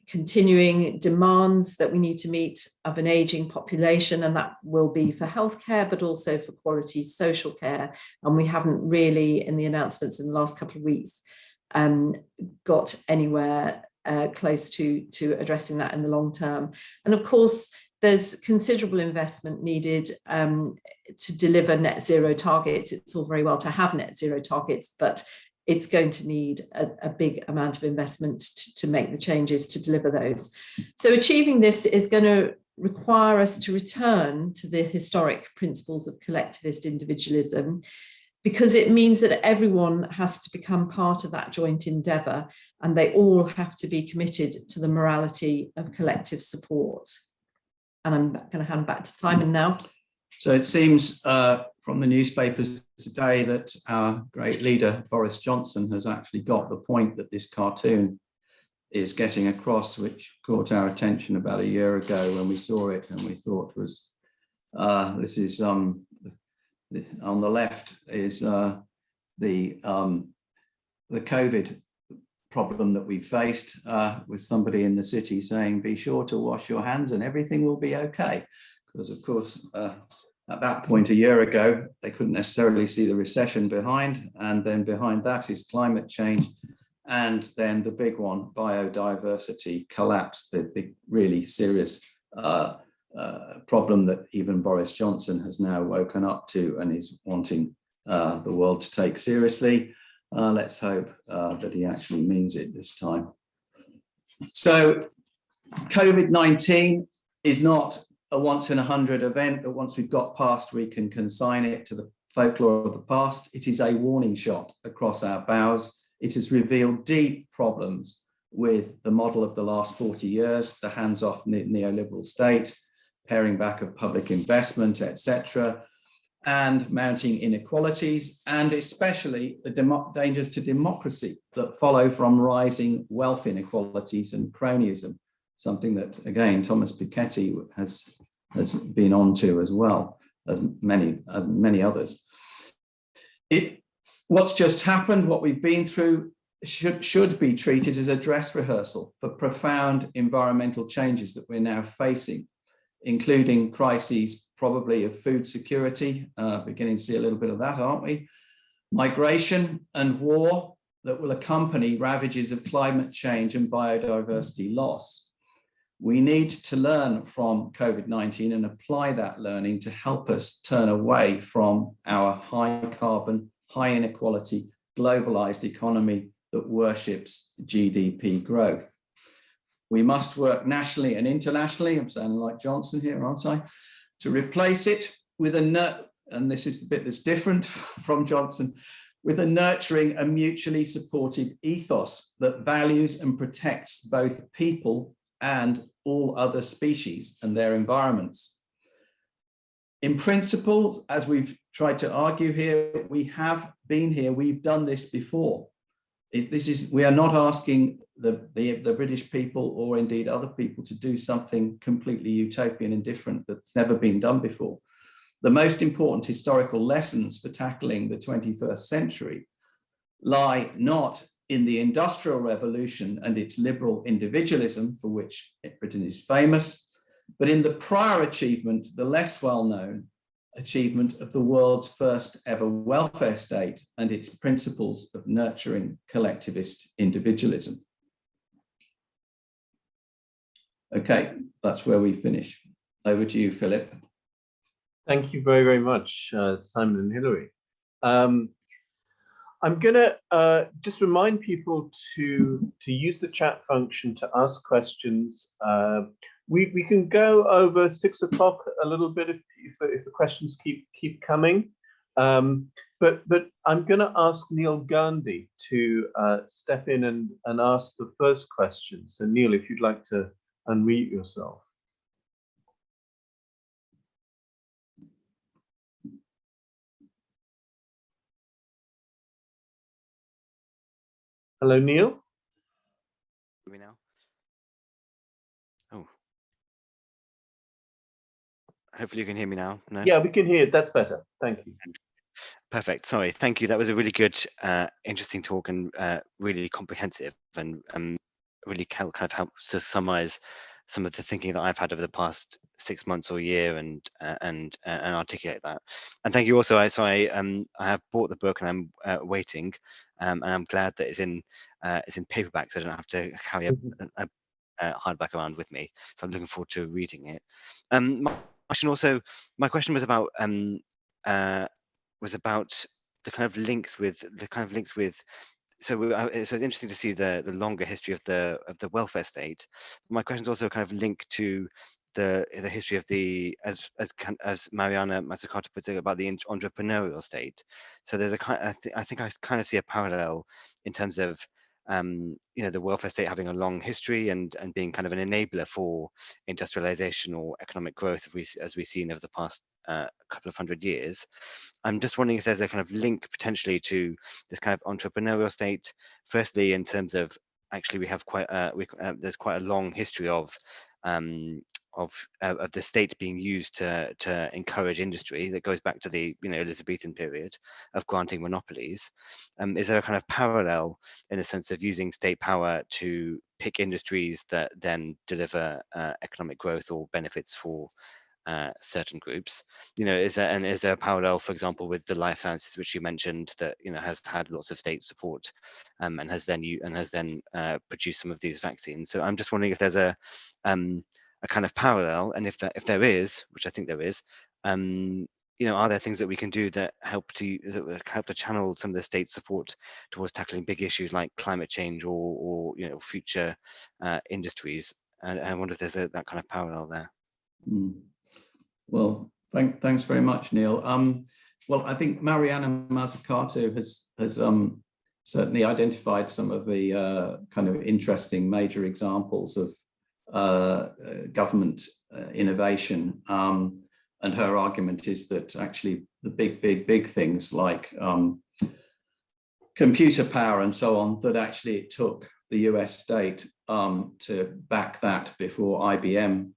continuing demands that we need to meet of an ageing population, and that will be for healthcare, but also for quality social care. And we haven't really, in the announcements in the last couple of weeks, got anywhere close to addressing that in the long term. And of course, there's considerable investment needed to deliver net zero targets. It's all very well to have net zero targets, but it's going to need a big amount of investment to make the changes to deliver those. So achieving this is going to require us to return to the historic principles of collectivist individualism, because it means that everyone has to become part of that joint endeavour, and they all have to be committed to the morality of collective support. And I'm going to hand back to Simon now. So it seems from the newspapers today that our great leader, Boris Johnson, has actually got the point that this cartoon is getting across, which caught our attention about a year ago when we saw it, and we thought was, this is, on the left is the COVID problem that we faced, with somebody in the city saying, be sure to wash your hands and everything will be okay. Because of course, at that point a year ago, they couldn't necessarily see the recession behind, and then behind that is climate change, and then the big one, biodiversity collapse, the really serious problem that even Boris Johnson has now woken up to and is wanting the world to take seriously. Let's hope that he actually means it this time. So COVID-19 is not a once in 100 event that once we've got past, we can consign it to the folklore of the past. It is a warning shot across our bows. It has revealed deep problems with the model of the last 40 years, the hands-off neoliberal state, paring back of public investment, etc., and mounting inequalities, and especially the dangers to democracy that follow from rising wealth inequalities and cronyism, something that, again, Thomas Piketty has been on to as well as many others. What's just happened, what we've been through, should be treated as a dress rehearsal for profound environmental changes that we're now facing, including crises probably of food security, beginning to see a little bit of that, aren't we? Migration and war that will accompany ravages of climate change and biodiversity loss. We need to learn from COVID-19 and apply that learning to help us turn away from our high carbon, high inequality, globalized economy that worships GDP growth. We must work nationally and internationally, I'm sounding like Johnson here, aren't I, to replace it with and this is the bit that's different from Johnson, with a nurturing and mutually supportive ethos that values and protects both people and all other species and their environments. In principle, as we've tried to argue here, we have been here, we've done this before. We are not asking the British people or indeed other people to do something completely utopian and different that's never been done before. The most important historical lessons for tackling the 21st century lie not in the Industrial Revolution and its liberal individualism, for which Britain is famous, but in the prior achievement, the less well-known achievement of the world's first ever welfare state and its principles of nurturing collectivist individualism. Okay, that's where we finish. Over to you, Philip. Thank you very, very much, Simon and Hilary. I'm going to just remind people to use the chat function to ask questions. We can go over 6 o'clock a little bit if the questions keep coming. But But I'm going to ask Neil Gandhi to step in and ask the first question. So Neil, if you'd like to unmute yourself. Hello, Neil. Hear me now? Oh. Hopefully you can hear me now. No? Yeah, we can hear it. That's better. Thank you. Perfect. Sorry. Thank you. That was a really good, interesting talk, and really comprehensive, and really kind of helps to summarize some of the thinking that I've had over the past 6 months or year, and articulate that. And thank you also. I have bought the book, and I'm waiting, and I'm glad that it's in paperback, so I don't have to carry a hardback around with me. So I'm looking forward to reading it. My question was about the kind of links with so it's interesting to see the longer history of the welfare state. My question is also kind of linked to the history of the, as Mariana Mazzucato puts it, about the entrepreneurial state. So there's I think I kind of see a parallel in terms of the welfare state having a long history and being kind of an enabler for industrialization or economic growth, as we've seen over the past couple of hundred years. I'm just wondering if there's a kind of link potentially to this kind of entrepreneurial state. Firstly, in terms of actually we have there's quite a long history of the state being used to encourage industry that goes back to the Elizabethan period of granting monopolies. Is there a kind of parallel in the sense of using state power to pick industries that then deliver economic growth or benefits for certain groups? Is there a parallel, for example, with the life sciences, which you mentioned, that has had lots of state support, and has then produced some of these vaccines? So I'm just wondering if there's a kind of parallel, and if there is, which I think there is, are there things that we can do that help to channel some of the state support towards tackling big issues like climate change or future industries? And I wonder if there's that kind of parallel there. Well, thanks very much, Neil. Well, I think Mariana Mazzucato has certainly identified some of the kind of interesting major examples of government innovation, and her argument is that actually the big things like computer power and so on, that actually it took the US state to back that before IBM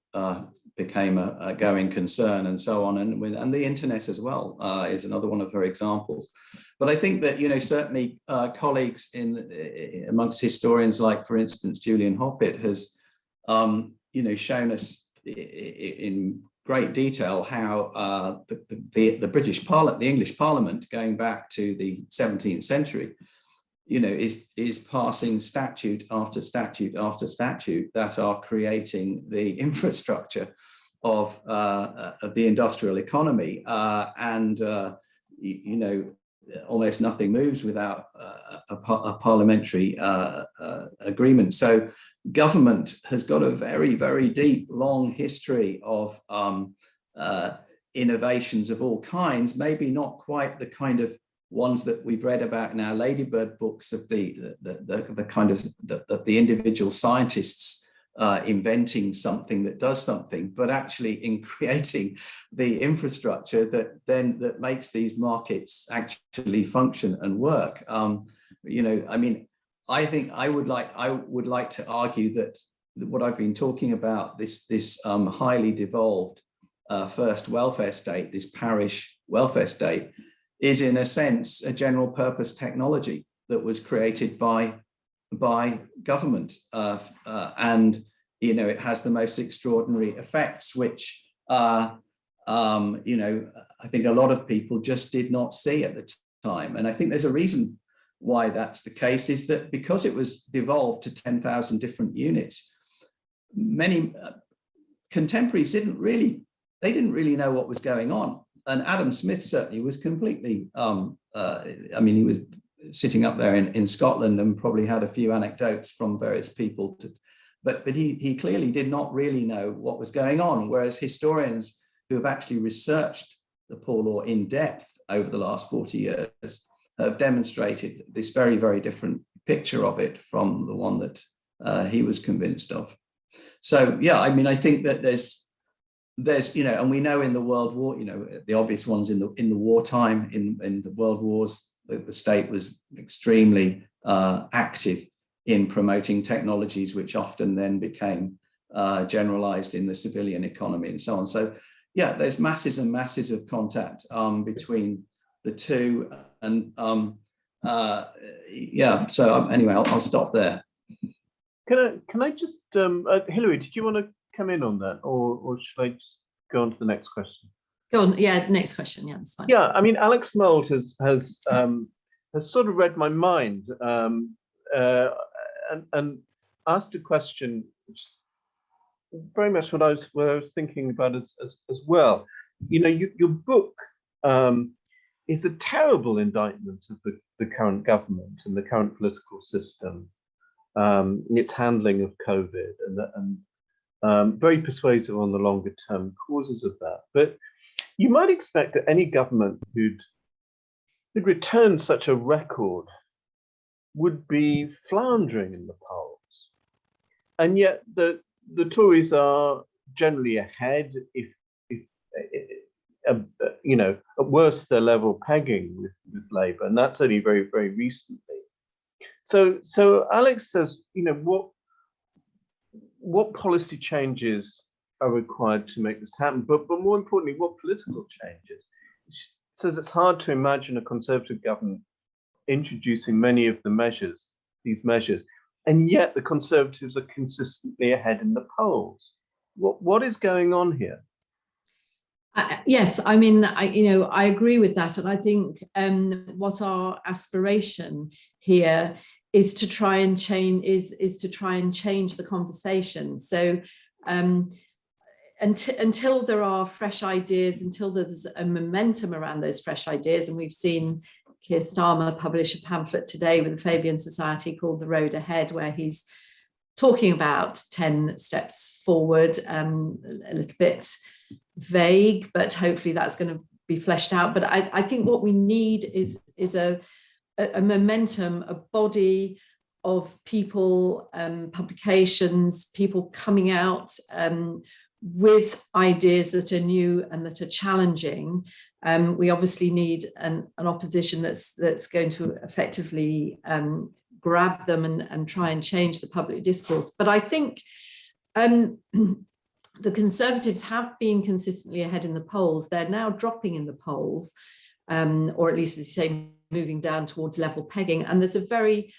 became a going concern and so on, and the internet as well is another one of her examples. But I think that certainly colleagues amongst historians, like for instance Julian Hoppett, has shown us in great detail how the British Parliament, the English Parliament, going back to the 17th century, is passing statute after statute after statute that are creating the infrastructure of the industrial economy, and almost nothing moves without a parliamentary agreement. So government has got a very, very deep, long history of innovations of all kinds, maybe not quite the kind of ones that we've read about in our Ladybird books of the kind of the individual scientists inventing something that does something, but actually in creating the infrastructure that makes these markets actually function and work. I mean, I think I would like to argue that what I've been talking about, this highly devolved first welfare state, this parish welfare state, is in a sense a general purpose technology that was created by government, and it has the most extraordinary effects, which I think a lot of people just did not see at the time. And I think there's a reason why that's the case, is that because it was devolved to 10,000 different units, many contemporaries didn't really know what was going on. And Adam Smith certainly was completely, he was sitting up there in Scotland and probably had a few anecdotes from various people, but he clearly did not really know what was going on, whereas historians who have actually researched the poor law in depth over the last 40 years have demonstrated this very, very different picture of it from the one that he was convinced of. So, yeah, I mean, I think that there's, you know, and we know in the World War, you know, the obvious ones in the wartime, in the World Wars, the state was extremely active in promoting technologies, which often then became generalized in the civilian economy and so on. So, yeah, there's masses and masses of contact between the two. And yeah, so anyway, I'll stop there. Can I just, Hilary, did you want to come in on that, or should I just go on to the next question? Go on, yeah, next question, yeah, that's fine. Yeah, I mean, Alex Mould has sort of read my mind and asked a question, which is very much what I was thinking about as well. You know, your book is a terrible indictment of the current government and the current political system, its handling of COVID, and very persuasive on the longer term causes of that. But you might expect that any government who'd return such a record would be floundering in the polls. And yet the Tories are generally ahead, if you know, at worst they're level pegging with Labour, and that's only very, very recently. So Alex says, you know, what policy changes are required to make this happen, but more importantly, what political changes? She says it's hard to imagine a Conservative government introducing many of these measures, and yet the Conservatives are consistently ahead in the polls. What is going on here? Yes, I mean, I agree with that, and I think what our aspiration here is to try and change the conversation. So until there are fresh ideas, until there's a momentum around those fresh ideas, and we've seen Keir Starmer publish a pamphlet today with the Fabian Society called The Road Ahead, where he's talking about 10 steps forward, a little bit vague, but hopefully that's going to be fleshed out. But I think what we need is a momentum, a body of people, publications, people coming out with ideas that are new and that are challenging. We obviously need an opposition that's going to effectively grab them and try and change the public discourse. But I think the Conservatives have been consistently ahead in the polls. They're now dropping in the polls, or at least, as you say, moving down towards level pegging. And there's a very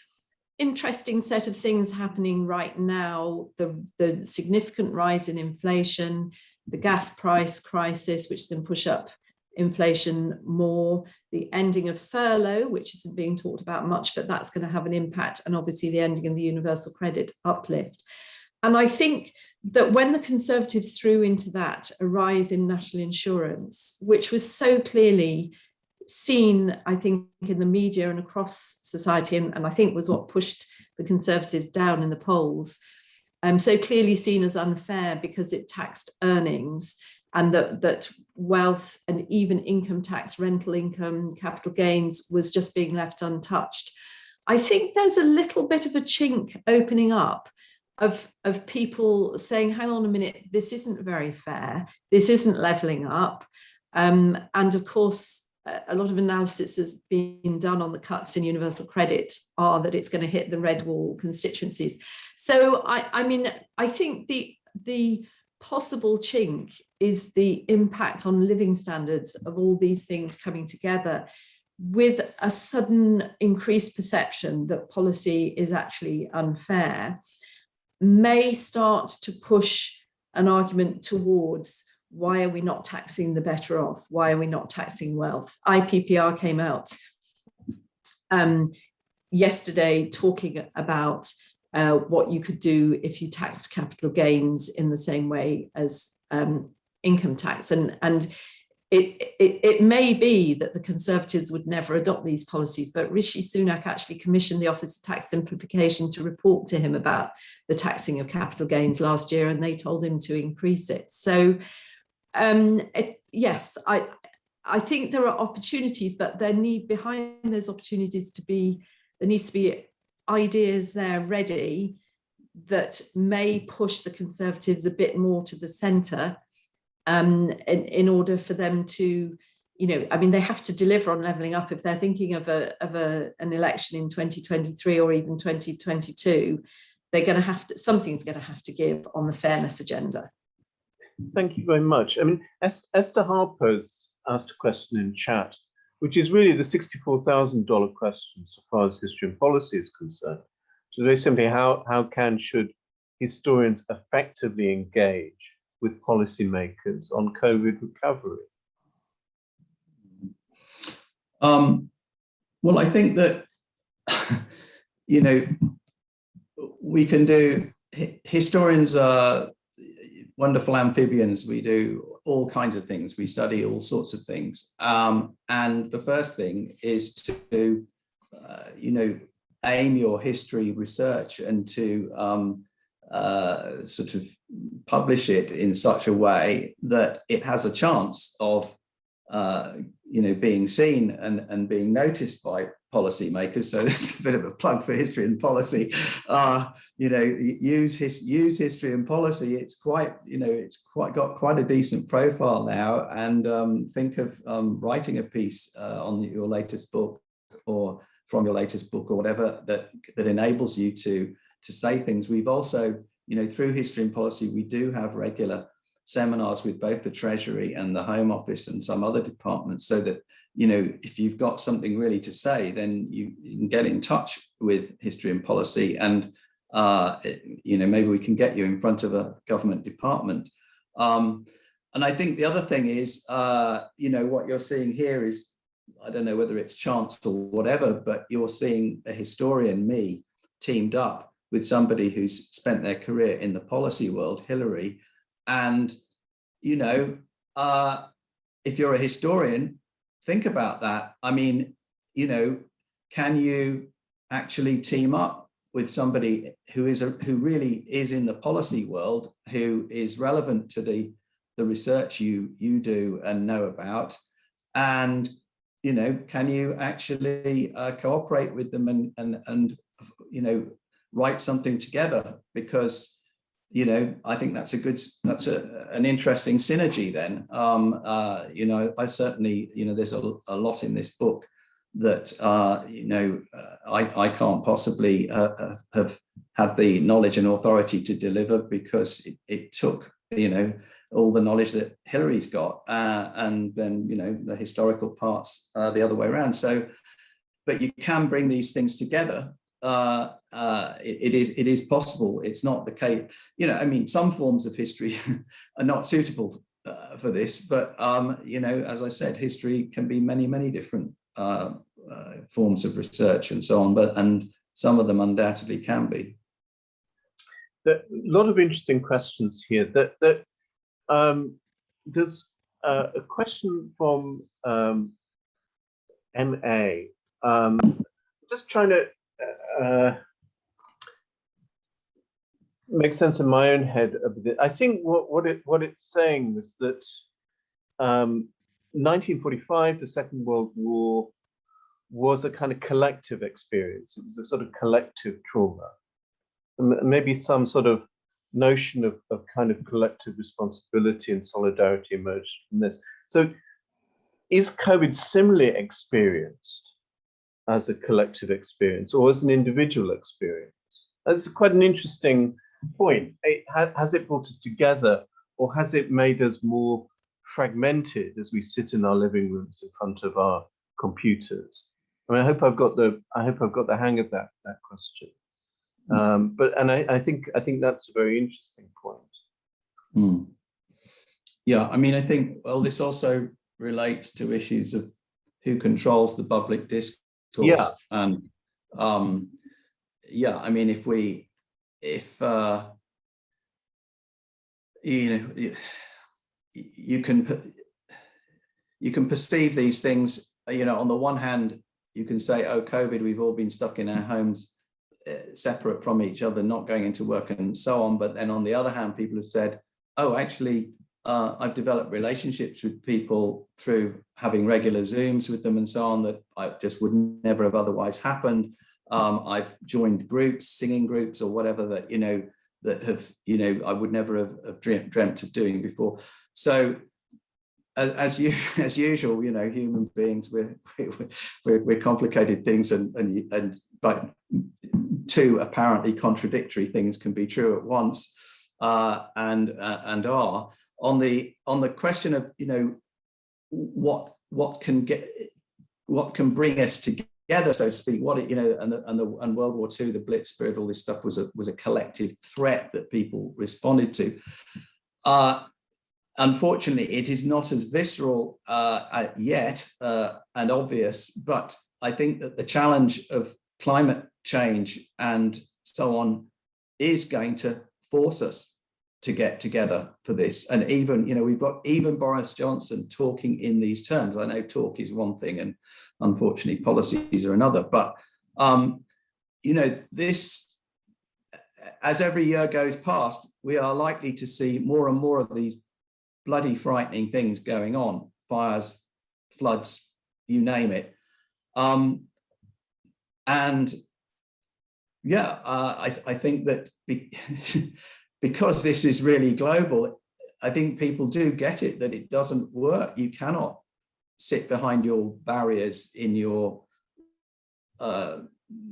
interesting set of things happening right now. The significant rise in inflation, the gas price crisis, which then push up inflation more, the ending of furlough, which isn't being talked about much, but that's going to have an impact, and obviously the ending of the universal credit uplift. And I think that when the Conservatives threw into that a rise in national insurance, which was so clearly seen, I think, in the media and across society, and I think was what pushed the Conservatives down in the polls, so clearly seen as unfair because it taxed earnings, and that wealth and even income tax, rental income, capital gains was just being left untouched. I think there's a little bit of a chink opening up of people saying, hang on a minute, this isn't very fair, this isn't levelling up. And of course, a lot of analysis has been done on the cuts in universal credit are that it's going to hit the red wall constituencies. So I mean, I think the possible chink is the impact on living standards of all these things coming together, with a sudden increased perception that policy is actually unfair, may start to push an argument towards, why are we not taxing the better off? Why are we not taxing wealth? IPPR came out yesterday talking about what you could do if you taxed capital gains in the same way as income tax. And it may be that the Conservatives would never adopt these policies, but Rishi Sunak actually commissioned the Office of Tax Simplification to report to him about the taxing of capital gains last year, and they told him to increase it. So yes, I think there are opportunities, but there behind those opportunities there needs to be ideas there ready that may push the Conservatives a bit more to the centre, in order for them to, I mean, they have to deliver on levelling up. If they're thinking of an election in 2023 or even 2022, they're going to have to, something's going to have to give on the fairness agenda. Thank you very much. I mean, Esther Harper's asked a question in chat, which is really the $64,000 question so far as history and policy is concerned. So very simply, should historians effectively engage with policymakers on COVID recovery? Well, I think that, we can do, historians are wonderful amphibians. We do all kinds of things. We study all sorts of things. And the first thing is to, aim your history research and to sort of publish it in such a way that it has a chance of, being seen and being noticed by policymakers. So this is a bit of a plug for history and policy. Use history and policy. It's got quite a decent profile now. And think of writing a piece on your latest book or from your latest book or whatever that enables you to say things. We've also, through history and policy, we do have regular seminars with both the Treasury and the Home Office and some other departments, so that, if you've got something really to say, then you can get in touch with history and policy, and maybe we can get you in front of a government department. And I think the other thing is, what you're seeing here is, I don't know whether it's chance or whatever, but you're seeing a historian, me, teamed up with somebody who's spent their career in the policy world, Hilary. And, if you're a historian, think about that. I mean, can you actually team up with somebody who really is in the policy world, who is relevant to the research you do and know about? And, can you actually cooperate with them and write something together? Because I think that's an interesting synergy then. I certainly, there's a lot in this book that, I can't possibly have had the knowledge and authority to deliver, because it took, all the knowledge that Hilary's got, and then, the historical parts the other way around. So, but you can bring these things together. It is possible. It's not the case, some forms of history are not suitable for this, but as I said, history can be many, many different forms of research and so on, and some of them undoubtedly can be. There a lot of interesting questions here. There's a question from MA. Just trying to make sense in my own head a bit. I think what it's saying is that 1945, the Second World War, was a kind of collective experience. It was a sort of collective trauma. Maybe some sort of notion of kind of collective responsibility and solidarity emerged from this. So is COVID similarly experienced as a collective experience or as an individual experience? That's quite an interesting point. Has it brought us together, or has it made us more fragmented as we sit in our living rooms in front of our computers? I mean, I hope I've got the hang of that question. I think that's a very interesting point. Yeah, I mean, I think, well, this also relates to issues of who controls the public discourse. Yeah. And I mean, if you can perceive these things, on the one hand, you can say, oh, COVID, we've all been stuck in our homes, separate from each other, not going into work and so on. But then on the other hand, people have said, oh, actually, I've developed relationships with people through having regular Zooms with them and so on that I just would never have otherwise happened. I've joined groups, singing groups or whatever that, that have, I would never have dreamt of doing before. So as usual, human beings, we're complicated things, but two apparently contradictory things can be true at once, and are. On the question of what can bring us together, so to speak, and World War II, the Blitzkrieg, all this stuff was a collective threat that people responded to. Unfortunately, it is not as visceral yet and obvious, but I think that the challenge of climate change and so on is going to force us to get together for this. And even, we've got even Boris Johnson talking in these terms. I know talk is one thing and unfortunately policies are another, but, this, as every year goes past, we are likely to see more and more of these bloody frightening things going on, fires, floods, you name it. And yeah, I think that because this is really global, I think people do get it, that it doesn't work. You cannot sit behind your barriers in your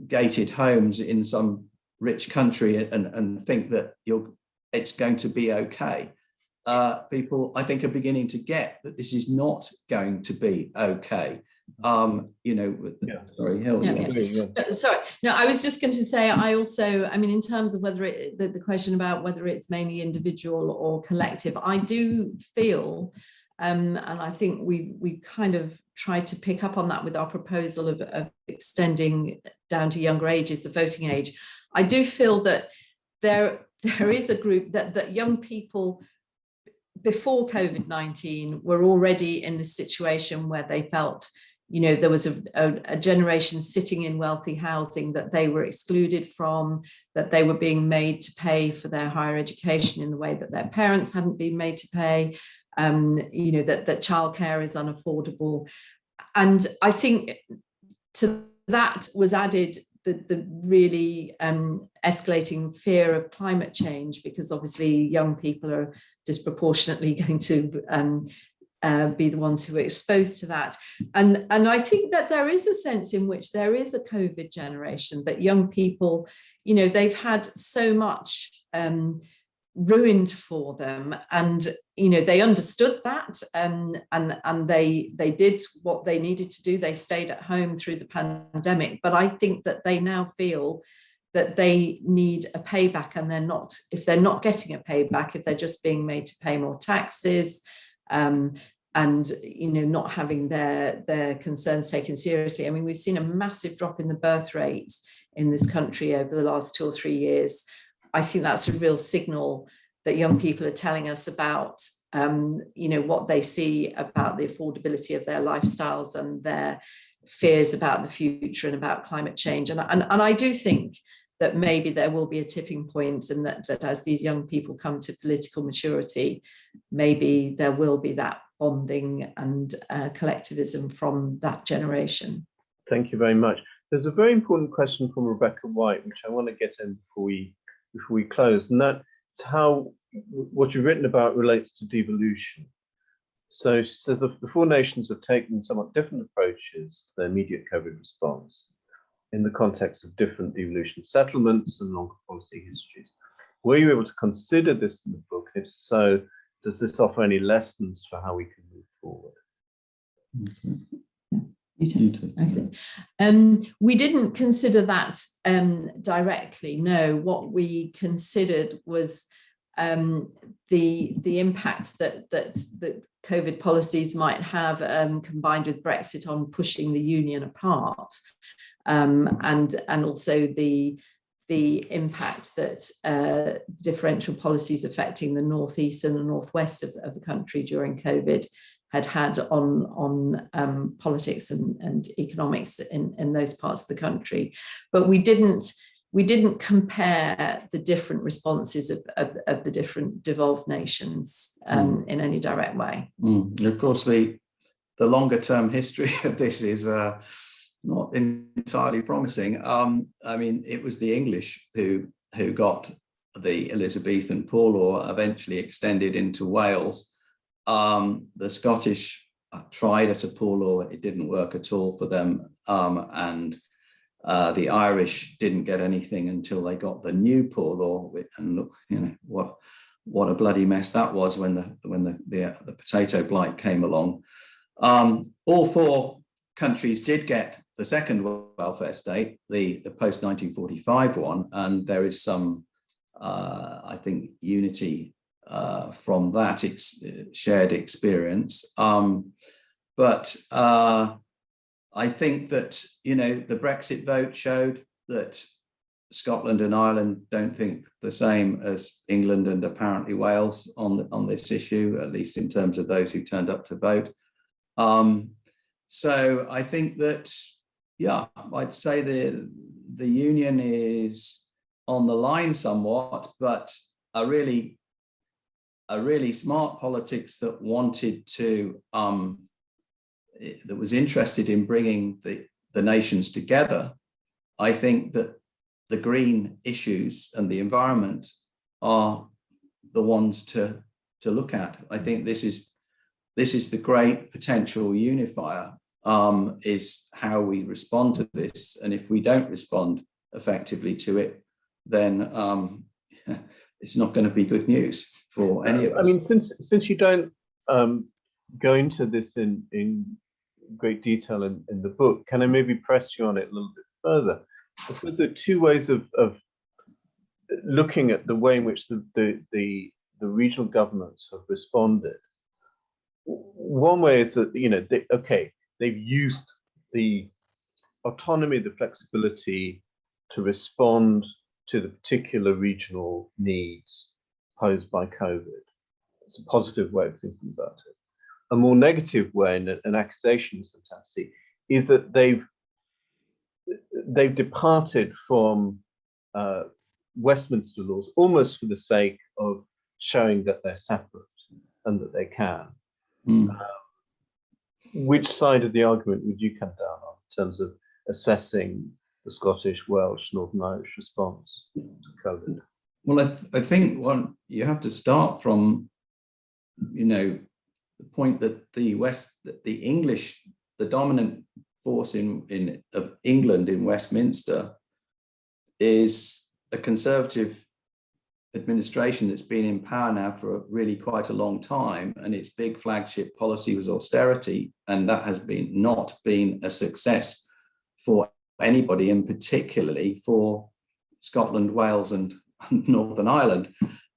gated homes in some rich country and think that it's going to be okay. People, I think, are beginning to get that this is not going to be okay. Sorry, Hill. Sorry, no, I was just going to say, in terms of whether the question about whether it's mainly individual or collective, I do feel, and I think we kind of tried to pick up on that with our proposal of extending down to younger ages, the voting age. I do feel that there is a group that young people before COVID-19 were already in this situation where they felt, there was a generation sitting in wealthy housing that they were excluded from, that they were being made to pay for their higher education in the way that their parents hadn't been made to pay, that childcare is unaffordable. And I think to that was added the really escalating fear of climate change, because obviously young people are disproportionately going to be the ones who are exposed to that. And I think that there is a sense in which there is a COVID generation, that young people, they've had so much ruined for them, and they understood that, and they did what they needed to do. They stayed at home through the pandemic, but I think that they now feel that they need a payback, and if they're not getting a payback, if they're just being made to pay more taxes, and not having their concerns taken seriously. I mean, we've seen a massive drop in the birth rate in this country over the last 2 or 3 years. I think that's a real signal that young people are telling us about, what they see about the affordability of their lifestyles and their fears about the future and about climate change. And I do think that maybe there will be a tipping point, and that as these young people come to political maturity, maybe there will be that bonding and collectivism from that generation. Thank you very much. There's a very important question from Rebecca White, which I want to get in before we close, and that's how what you've written about relates to devolution. So the 4 nations have taken somewhat different approaches to their immediate COVID response in the context of different devolution settlements and longer policy histories. Were you able to consider this in the book? If so, does this offer any lessons for how we can move forward? Okay. We didn't consider that directly. No, what we considered was the impact that COVID policies might have, combined with Brexit, on pushing the union apart, and also the impact that differential policies affecting the northeast and the northwest of the country during COVID had on politics and economics in those parts of the country. But we didn't we didn't compare the different responses of the different devolved nations in any direct way. Of course, the longer term history of this is not entirely promising. I mean, it was the English who got the Elizabethan Poor Law eventually extended into Wales. The Scottish tried at a poor law, it didn't work at all for them, and the Irish didn't get anything until they got the new poor law. And look, you know what a bloody mess that was when the potato blight came along. All four countries did get the second welfare state, the post 1945 one, and there is some, I think, unity from that shared experience. But I think that, you know, the Brexit vote showed that Scotland and Ireland don't think the same as England and apparently Wales on this issue, at least in terms of those who turned up to vote. So I think that, yeah, I'd say the union is on the line somewhat, but a really smart politics that wanted to that was interested in bringing the nations together. I think that the green issues and the environment are the ones to look at. I think this is the great potential unifier, is how we respond to this. And if we don't respond effectively to it, then it's not going to be good news for any of us. I mean, since you don't go into this in great detail in the book, can I maybe press you on it a little bit further? I suppose there are two ways of looking at the way in which the regional governments have responded. One way is that, you know, they've used the autonomy, the flexibility to respond to the particular regional needs posed by COVID. It's a positive way of thinking about it. A more negative way, and an accusation you sometimes see, is that they've departed from Westminster laws almost for the sake of showing that they're separate and that they can. Which side of the argument would you come down on in terms of assessing the Scottish, Welsh, Northern Irish response to COVID? Well, I think you have to start from, you know, the point that the English, the dominant force of England in Westminster is a Conservative administration that's been in power now for really quite a long time, and its big flagship policy was austerity, and that has not been a success for anybody, and particularly for Scotland, Wales, and Northern Ireland.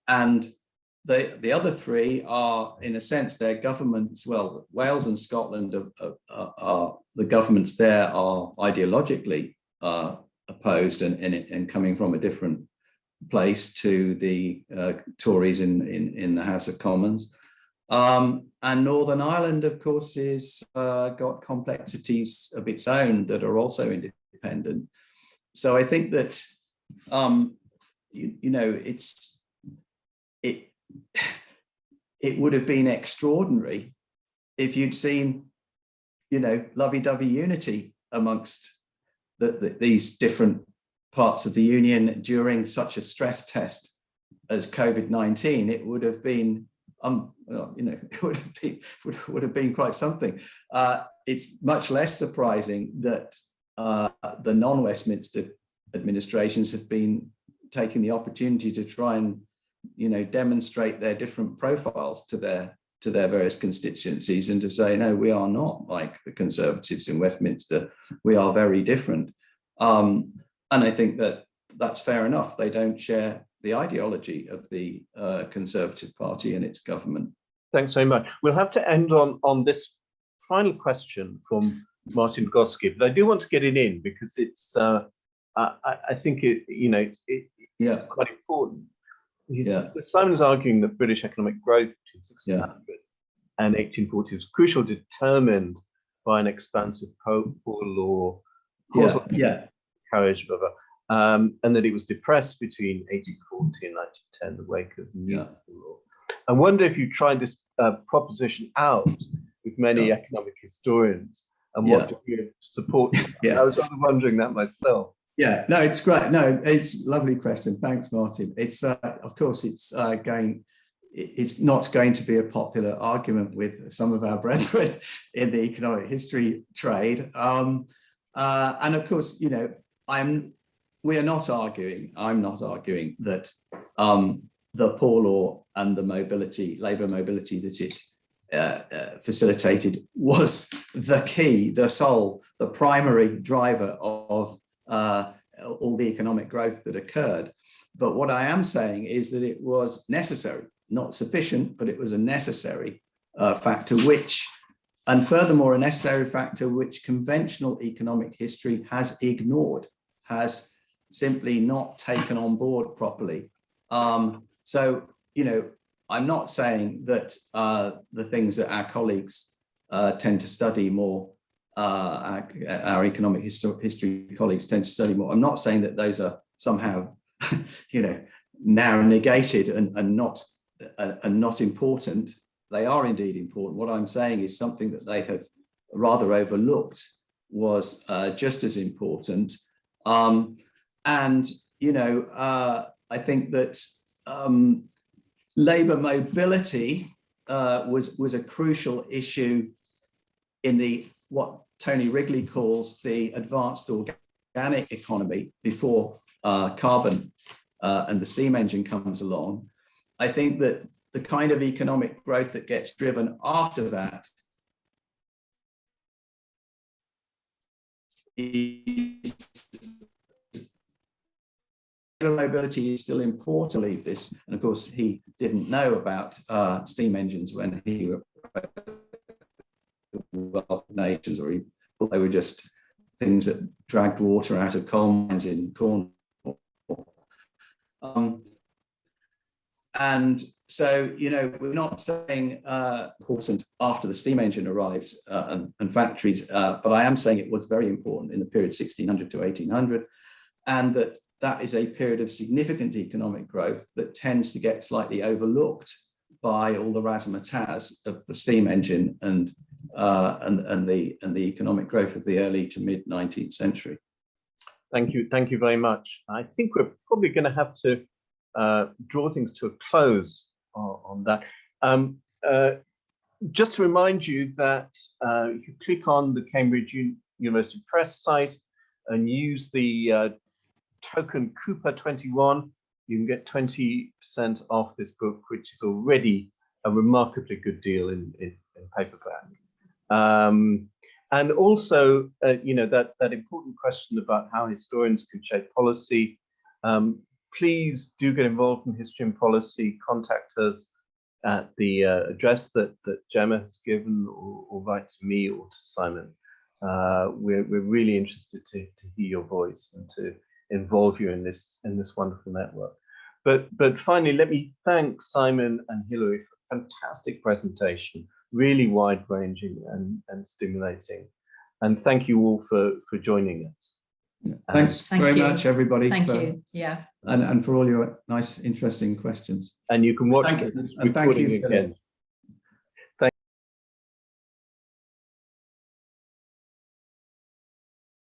And the other three are, in a sense, their governments. Well, Wales and Scotland are the governments there are ideologically opposed and coming from a different place to the Tories in the House of Commons. And Northern Ireland, of course, is got complexities of its own that are also independent. So I think that you know, it would have been extraordinary if you'd seen, you know, lovey-dovey unity amongst these different parts of the union during such a stress test as COVID-19. It would have been, you know, it would have been quite something. It's much less surprising that the non-Westminster administrations have been taking the opportunity to try and, you know, demonstrate their different profiles to their various constituencies, and to say, no, we are not like the Conservatives in Westminster. We are very different. And I think that that's fair enough. They don't share the ideology of the Conservative Party and its government. Thanks very much. We'll have to end on this final question from Martin Vygotsky, but I do want to get it in because it's, I think it's quite important. Simon's arguing that British economic growth between 1600 and 1840 was crucial, determined by an expansive poor law, carriage, blah, blah. and that it was depressed between 1840 and 1910, the wake of the New Law. I wonder if you tried this proposition out with many economic historians and what degree of support. I was rather wondering that myself. Yeah, no, it's great. No, it's a lovely question. Thanks, Martin. It's of course it's not going to be a popular argument with some of our brethren in the economic history trade. And of course, you know, I'm not arguing that the poor law and the labour mobility that it facilitated was the key, the primary driver of all the economic growth that occurred. But what I am saying is that it was necessary, not sufficient, but it was a necessary factor and furthermore, a necessary factor which conventional economic history has ignored, has simply not taken on board properly. So, you know, I'm not saying that the things that our colleagues tend to study more, our economic history colleagues tend to study more. I'm not saying that those are somehow, you know, now negated and not important. They are indeed important. What I'm saying is something that they have rather overlooked was just as important. And, you know, I think that labour mobility was a crucial issue in what Tony Wrigley calls the advanced organic economy before carbon and the steam engine comes along. I think that the kind of economic growth that gets driven after that mobility is still important to believe this. And of course, he didn't know about steam engines when he was Wealth of Nations, or he thought they were just things that dragged water out of coal mines in Cornwall. And so, you know, we're not saying important after the steam engine arrives and factories, but I am saying it was very important in the period 1600 to 1800, and that is a period of significant economic growth that tends to get slightly overlooked by all the razzmatazz of the steam engine and the economic growth of the early to mid 19th century. Thank you very much. I think we're probably going to have to draw things to a close on that. Just to remind you that if you click on the Cambridge University Press site and use the token Cooper 21, you can get 20% off this book, which is already a remarkably good deal in paperback. And also, you know, that important question about how historians can shape policy. Please do get involved in history and policy. Contact us at the address that Gemma has given, or write to me or to Simon. We're really interested to hear your voice and to involve you in this wonderful network. But finally, let me thank Simon and Hilary for a fantastic presentation, really wide-ranging and stimulating. And thank you all for joining us. Yeah. Thanks very much, everybody. Thank you. Yeah. And for all your nice, interesting questions. And you can watch this recording again.